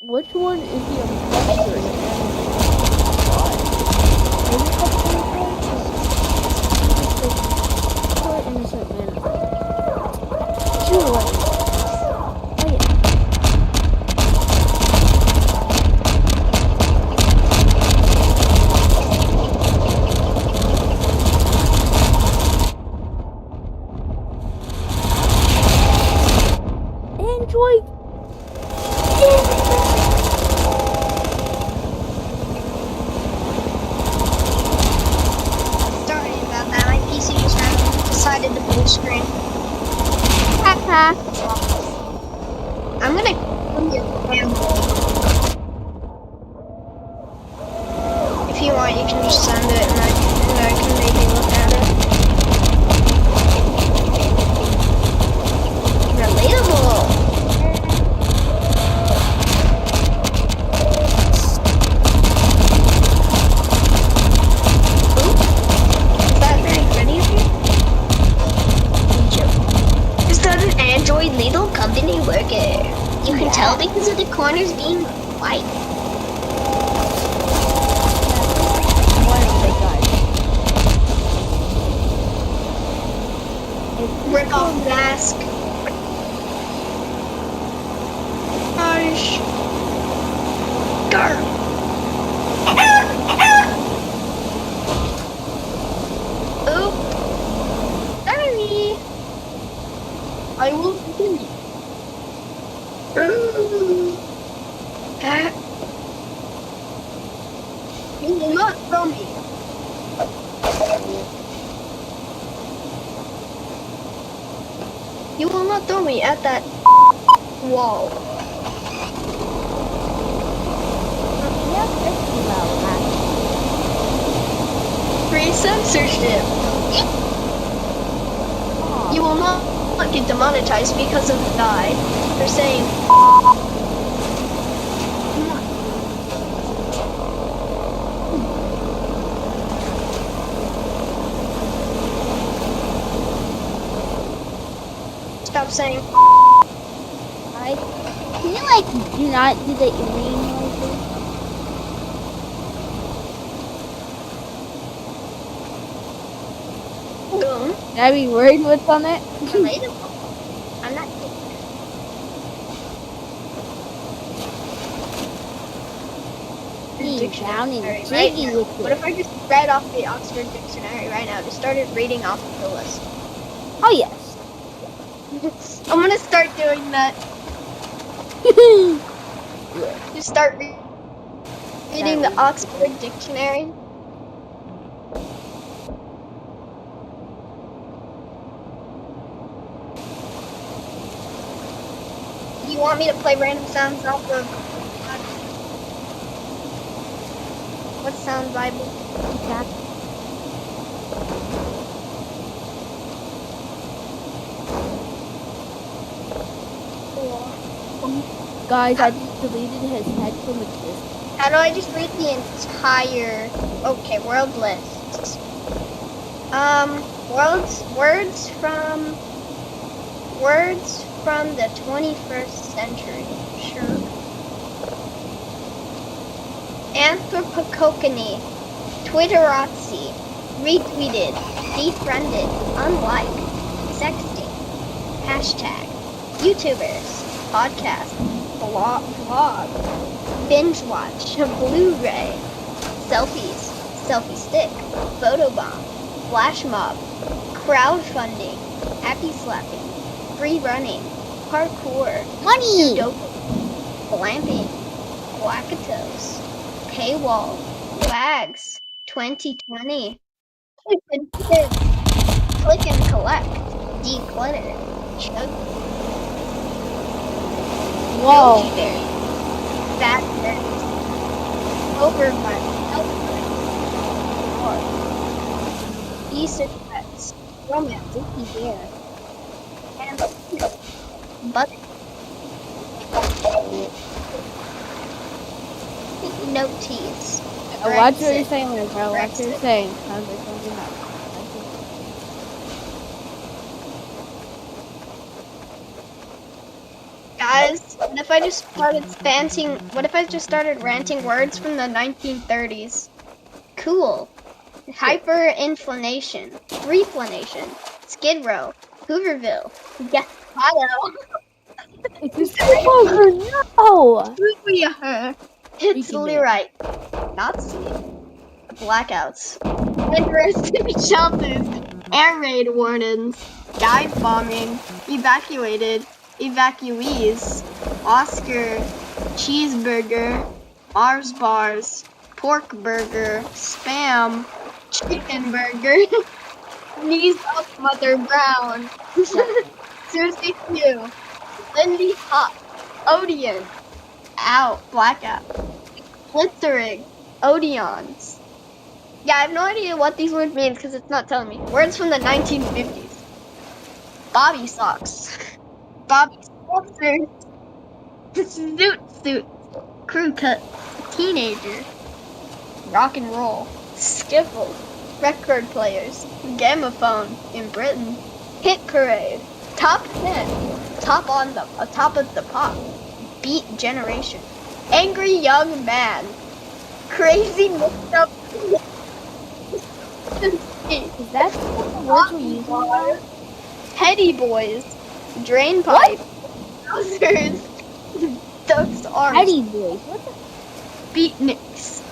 Which one is the imposter? Poor innocent man. Joy. Oh yeah. Android. Sorry about that. My PC just decided to blue screen. Haha. I'm gonna kill your family. If you want, you can just send it and I can maybe look at it. Relatable. Is that very pretty of you? Is that an Android legal company worker? You can tell because of the corners being white. Rip off mask. Gosh. Garp. Oop. Sorry. I will continue. You will not throw me. You will not throw me at that wall. Free censorship. You will not get demonetized because of the guy for saying. Stop saying. Can you like do not do the earring noises? Boom. Should I be worried what's on it? Relatable. I'm not. Down in Right now. What if I just read off the Oxford Dictionary right now? Just started reading off the list. Oh yes. I'm gonna start doing that. Just start reading the Oxford Dictionary. Do you want me to play random sounds off of what sound Bible? Exactly. Guys, I just deleted his head from existence. How do I just read the entire... Okay, world list. Words from the 21st century. Sure. Anthropococony. Twitterazzi. Retweeted. Defriended. Unliked. Sexting. Hashtag. YouTubers. Podcast. Vlog. Binge watch. Blu-ray. Selfies. Selfie stick. Photobomb. Flash mob. Crowdfunding. Happy slapping. Free running. Parkour. Money. Glamping. Wackatos. Paywall. Wags. 2020. Click and collect. Declutter. Chug. Whoa. Fat berries. Overrun. Easter pets. Romance. Icky bear. And butter. Noties. Watch what you're saying, bro. Watch what you're saying. Guys, what if I just started ranting words from the 1930s? Cool. Hyperinflation. Reflation. Skid Row. Hooverville. Gestapo. No! It's Lyrite. Nazi. Blackouts. Interested shelters. Air raid wardens. Dive bombing. Evacuated. Evacuees. Oscar. Cheeseburger. Mars bars. Pork burger. Spam. Chicken burger. Knees up, Mother Brown. Seriously, few. Lindy Hop. Odeon. Out. Blackout. Glittering. Odeons. Yeah, I have no idea what these words mean because it's not telling me. Words from the 1950s. Bobby socks. Bobby Spencer. Suit. Crew cut. Teenager. Rock and roll. Skiffle. Record players. Gamophone in Britain. Hit parade. Top 10. Top of the pop. Beat generation. Angry young man. Crazy mixed up. Is that the words we're using? Petty boys. Drain pipe. Trousers. Ducks arms. Petty boys. What the? Beatniks.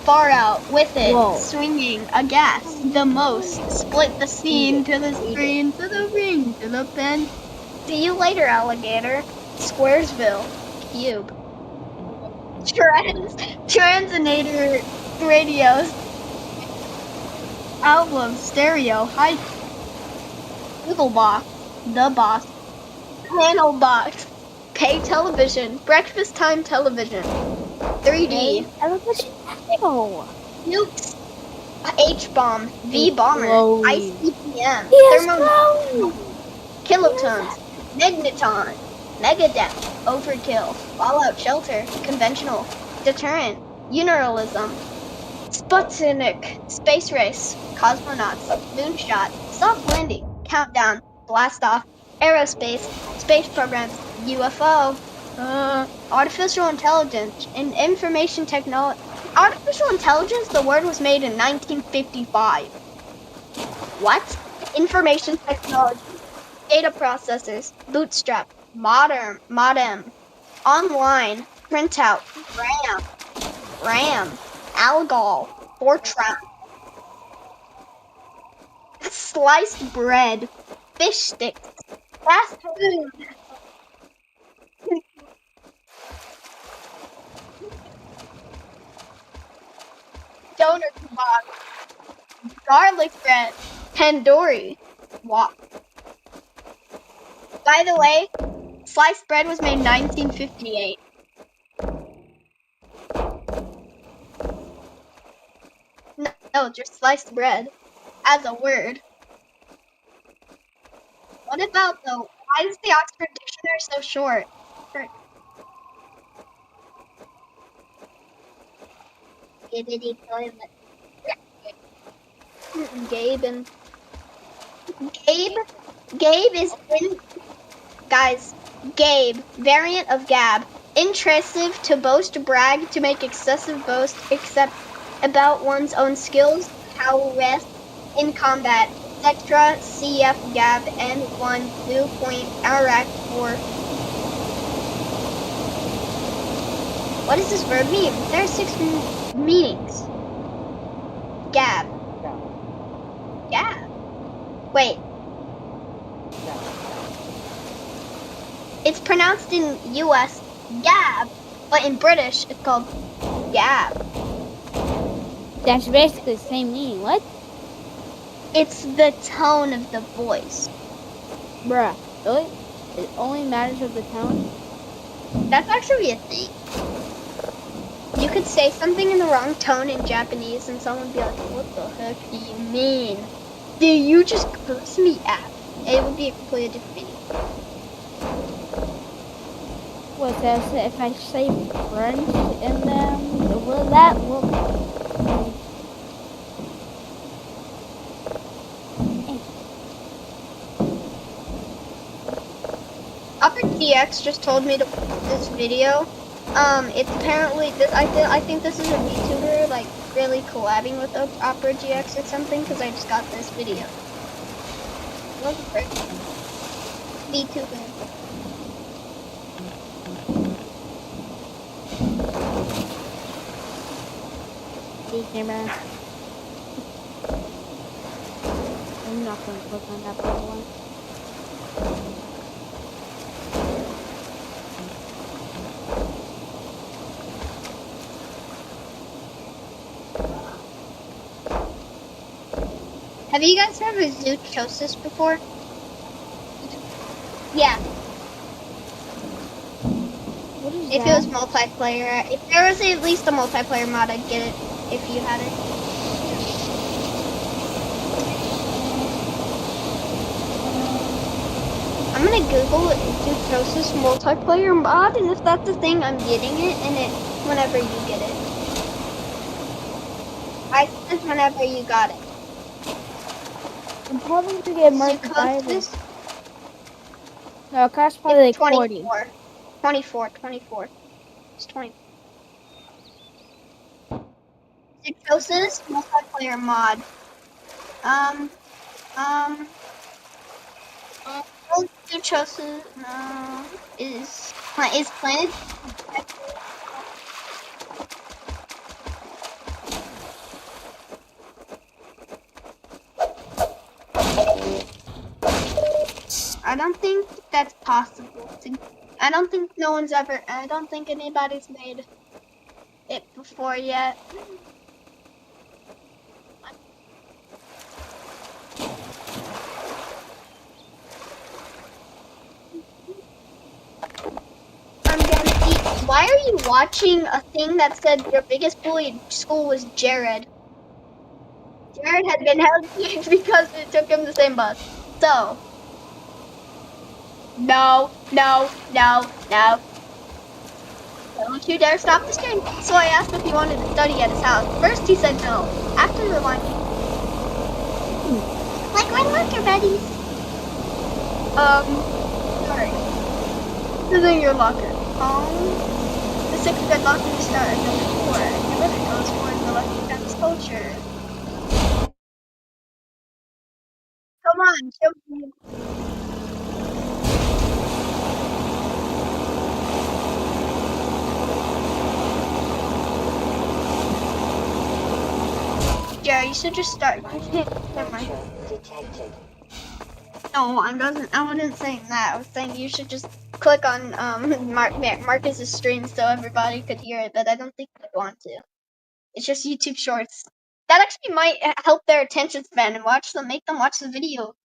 Far out. With it. Whoa. Swinging. Aghast. The most. Split the scene to the screen. To the ring. To the pen. See you later, alligator. Squaresville. Cube. Transinator radios. Album. Stereo. Hype. Google box. The box. Panel box. Pay television. Breakfast time television. 3D. Television? No. Nukes. H-bomb. V-bomber. ICBM. Yes, Kilotons. Magneton. Megadeth. Overkill. Fallout shelter. Conventional. Deterrent. Uniralism. Sputnik. Space race. Cosmonauts. Moonshot. Soft landing. Countdown. Blast off. Aerospace. Space programs. UFO. Artificial intelligence and information technology. Artificial intelligence, the word was made in 1955. What? Information technology. Data processors. Bootstrap. Modem. Online. Printout. RAM. Algol. Fortran. Sliced bread. Fish sticks. Fast food. Donor kebab. Garlic bread. Tandoori. Wok. By the way, sliced bread was made in 1958. No, just sliced bread. As a word. What about why is the Oxford Dictionary so short? skibbity toilet. Gabe is in, guys, Gabe, variant of Gab. Intrusive to boast, brag, to make excessive boast, except about one's own skills, prowess in combat, etc. CF Gab N1 2.RX4. What does this verb mean? There are 6 meanings. Gab. Gab. Wait. It's pronounced in US Gab, but in British it's called Gab. That's basically the same meaning. What? It's the tone of the voice. Bruh, really? It only matters with the tone? That's actually a thing. You could say something in the wrong tone in Japanese and someone would be like, what the heck do you mean? Did you just curse me at? It would be a completely different meaning. What does if I say French in them, will that look? Upper TX just told me to watch this video. It's apparently this. I think this is a VTuber like really collabing with Opera GX or something because I just got this video. What a frick. VTuber. Camera. I'm not going to click on that blue one. Have you guys heard of zoochosis before? Yeah. What is if that? it was multiplayer, if there was at least a multiplayer mod, I'd get it if you had it. I'm gonna Google zoochosis multiplayer mod, and if that's the thing, I'm getting it, and it whenever you get it. I said whenever you got it. I'm probably gonna get marked by this. No, it costs probably like 24. 24. It's 20. Zoochosis multiplayer mod. Zoochosis is planted. I don't think that's possible. I don't think I don't think anybody's made it before yet. I'm gonna eat. Why are you watching a thing that said your biggest bully in school was Jared? Jared had been held because it took him the same bus. So. No. Don't you dare stop the stream. So I asked if he wanted to study at his house. First he said no. After rewinding. Like when locker buddies. Sorry. This is in your locker. The 6th grade locker start at number 4. Your brother goes for the lucky times culture. Come on, show me. Jerry, you should just start. Never mind. No, I wasn't saying that. I was saying you should just click on Marcus's stream so everybody could hear it, but I don't think they want to. It's just YouTube Shorts. That actually might help their attention span and make them watch the video.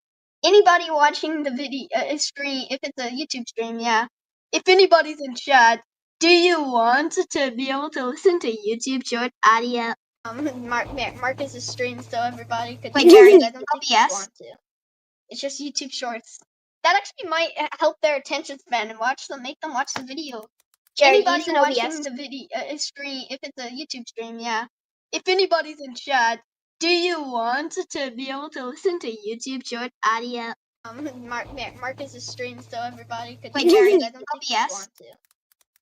Anybody watching the video stream, if it's a YouTube stream, yeah. If anybody's in chat, do you want to be able to listen to YouTube Short audio? Marcus's stream so everybody could hear it. I don't think they want to. It's just YouTube Shorts. That actually might help their attention span and make them watch the video. Anybody watching the video stream, if it's a YouTube stream, yeah. If anybody's in chat, do you want to be able to listen to YouTube short audio? Marcus's stream, so everybody could. Wait, Jerry, using OBS?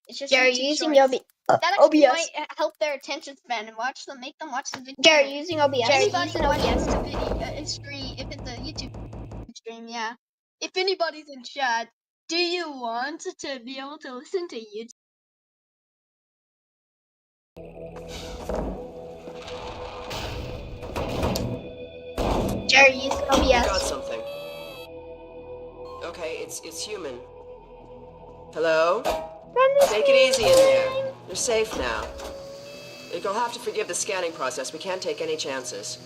It's just Jerry, using that actually might help their attention span and make them watch the video. Jerry, using OBS. Jerry, using OBS. Stream, if it's a YouTube stream, yeah. If anybody's in chat, do you want to be able to listen to YouTube? Jerry, using OBS. Got something. Okay, it's human. Hello? Take it easy in there. You're safe now. You'll have to forgive the scanning process. We can't take any chances.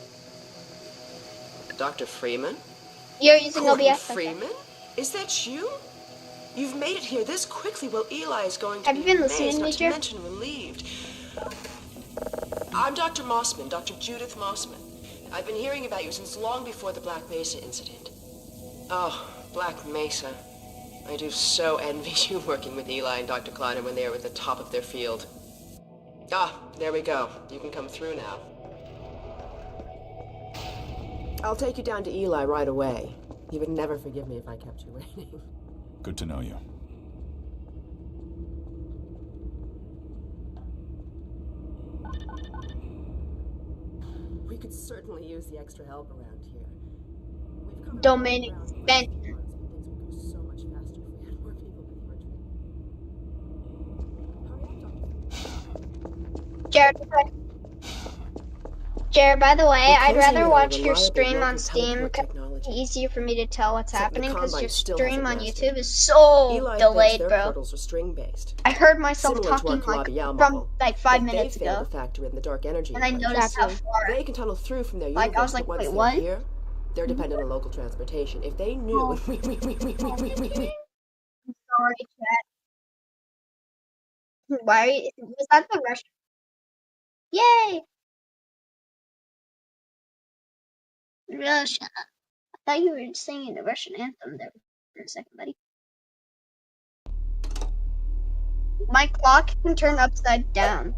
Dr. Freeman? You're using OBS. Freeman? Okay. Is that you? You've made it here this quickly while Eli is going to Have you been listening, not to Major? mention relieved. I'm Dr. Mossman, Dr. Judith Mossman. I've been hearing about you since long before the Black Mesa incident. Oh, Black Mesa. I do so envy you working with Eli and Dr. Kleiner when they were at the top of their field. Ah, there we go. You can come through now. I'll take you down to Eli right away. He would never forgive me if I kept you waiting. Good to know you. We could certainly use the extra help around here. We've covered domain expansion. Things would go so much faster if we had more people with your training. Jared, Jared, by the way, I'd rather watch your stream on Steam because it's easier for me to tell what's happening because your stream on YouTube is so delayed, bro. I heard myself talking from 5 minutes ago, and I noticed how far. They can tunnel through from their I was like, wait, what? Here, they're dependent on local transportation. If they knew, I'm sorry, chat. Why was that the Russian? Yay! Russia. I thought you were singing the Russian anthem there for a second, buddy. My clock can turn upside down.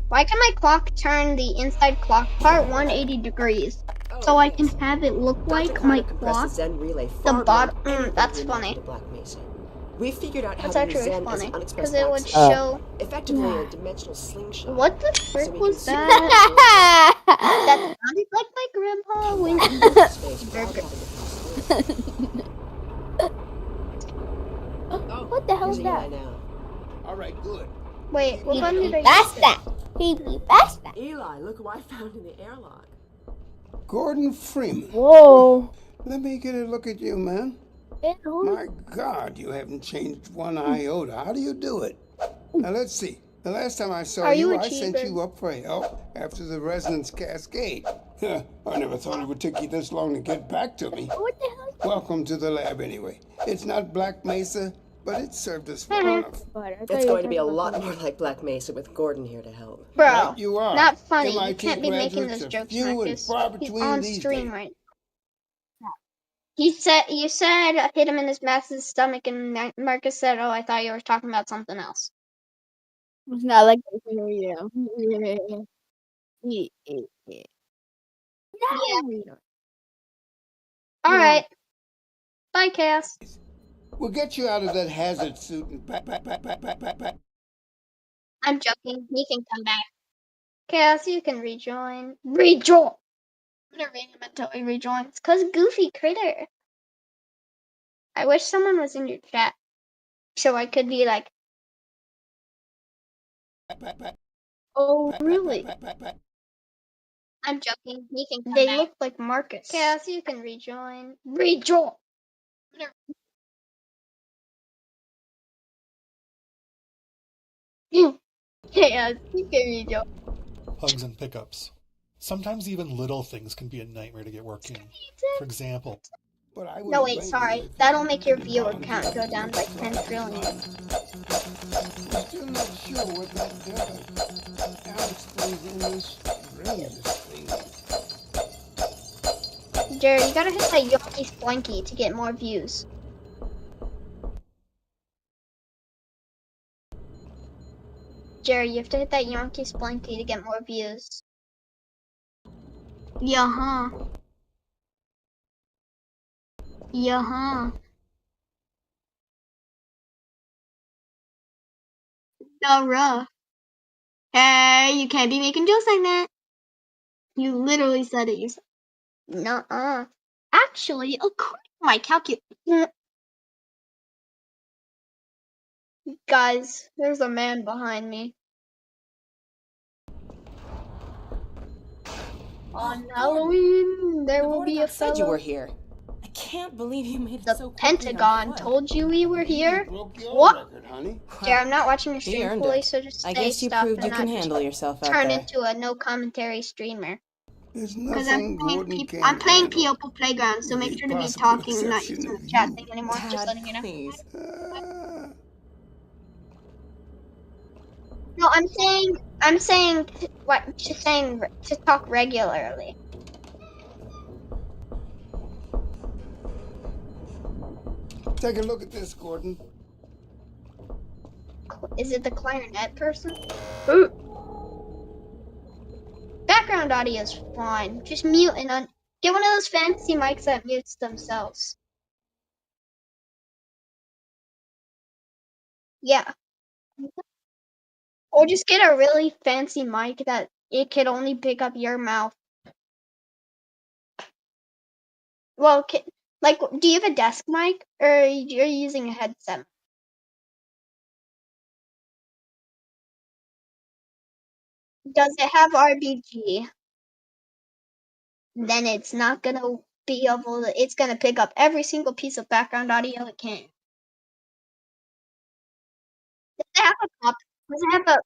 Why can my clock turn the inside clock part 180 degrees? So I can have it look like my clock. The bottom. That's funny. We figured out how That's to actually use Zen funny as an because it would show. effectively a dimensional slingshot. What the frick was that? That sounded like my grandpa when he was What the hell is that? All right, good. Wait, what button did I That's that. That's that. Eli, look who I found in the airlock. Gordon Freeman. Whoa. Let me get a look at you, man. My God, you haven't changed one iota. How do you do it? Now, let's see. The last time I saw you, I sent you up for help after the resonance cascade. I never thought it would take you this long to get back to me. What the hell? Welcome to the lab, anyway. It's not Black Mesa, but it served us well enough. It's going to be a lot more like Black Mesa with Gordon here to help. Bro, right, you are. Not funny. MIT You can't be making those jokes, Marcus. He's on stream right now. You said hit him in his Max's stomach, and Marcus said, "Oh, I thought you were talking about something else." It's not like yeah. All right. Bye, Chaos. We'll get you out of that hazard suit and back. I'm joking. He can come back. Chaos, you can rejoin. Rejoin! I'm gonna ring him until he rejoins. Cause Goofy Critter. I wish someone was in your chat. So I could be like, oh, really? I'm joking. He can come back. They look like Marcus. Chaos, you can rejoin. Rejoin! Chaos, you can rejoin. Hugs and pickups. Sometimes even little things can be a nightmare to get working. For example, no, wait, sorry. That'll make your viewer count go down by 10 trillion. I'm still not sure what that does. Alex plays in this strangest thing. Jared, you gotta hit that Yoki Splanky to get more views. Jared, you have to hit that Yonky Splanky to get more views. Yeah-huh. Yeah-huh. Duh. Hey, you can't be making jokes like that. You literally said it yourself. Nuh-uh. Actually, according to my calculation, guys, there's a man behind me. On Halloween, there will be a fellow. Said you were here. I can't believe you made it The so quickly. Pentagon told you we were here. Broke your What? record, honey. Jared, I'm not watching your He stream earned fully, it. so just I say guess you stuff proved and you can not handle just yourself out turn there. into a no commentary streamer. There's Because nothing Gordon can't I'm playing handle. P.O.P. Playground, so With make the sure to be possible talking, not exception using of the chat you. thing anymore. Just Dad, letting you know. please. No, I'm saying what? Just saying to talk regularly. Take a look at this, Gordon. Is it the clarinet person? Ooh. Background audio is fine. Just mute and get one of those fancy mics that mutes themselves. Yeah. Or just get a really fancy mic that it could only pick up your mouth. Well, like, do you have a desk mic or you're using a headset? Does it have RBG? Then it's not gonna be able to. It's gonna pick up every single piece of background audio it can. Does it have a pop? Does it have a?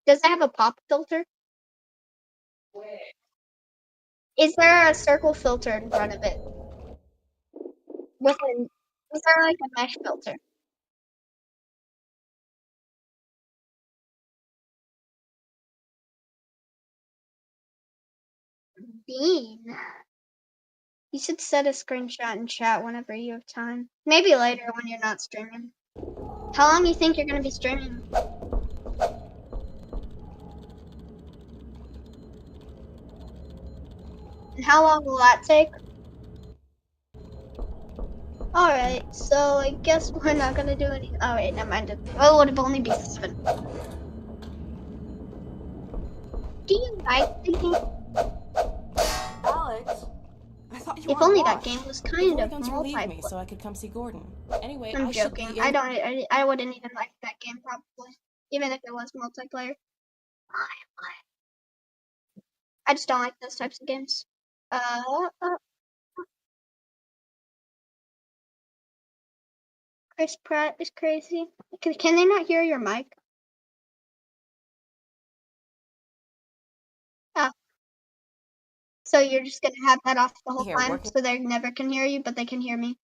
Does it have a pop filter? Is there a circle filter in front of it? Is there like a mesh filter? Bean. You should set a screenshot in chat whenever you have time. Maybe later when you're not streaming. How long do you think you're gonna be streaming? And how long will that take? Alright, so I guess we're not gonna do any. Oh wait, never mind. Oh, it would have only been 7. Do you like the game? Alex, I thought you If were only washed. that game was The kind of Gorgons relieved me multiplayer. so I could come see Gordon. Anyway, I'm I should be joking. in. I wouldn't even like that game probably, even if it was multiplayer. I just don't like those types of games. Chris Pratt is crazy. Can they not hear your mic? Oh, so you're just gonna have that off the whole time, so they never can hear you, but they can hear me.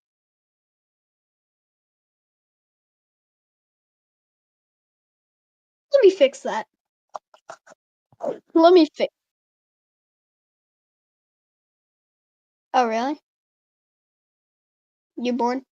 Let me fix that. Let me fix. Oh really? You bored?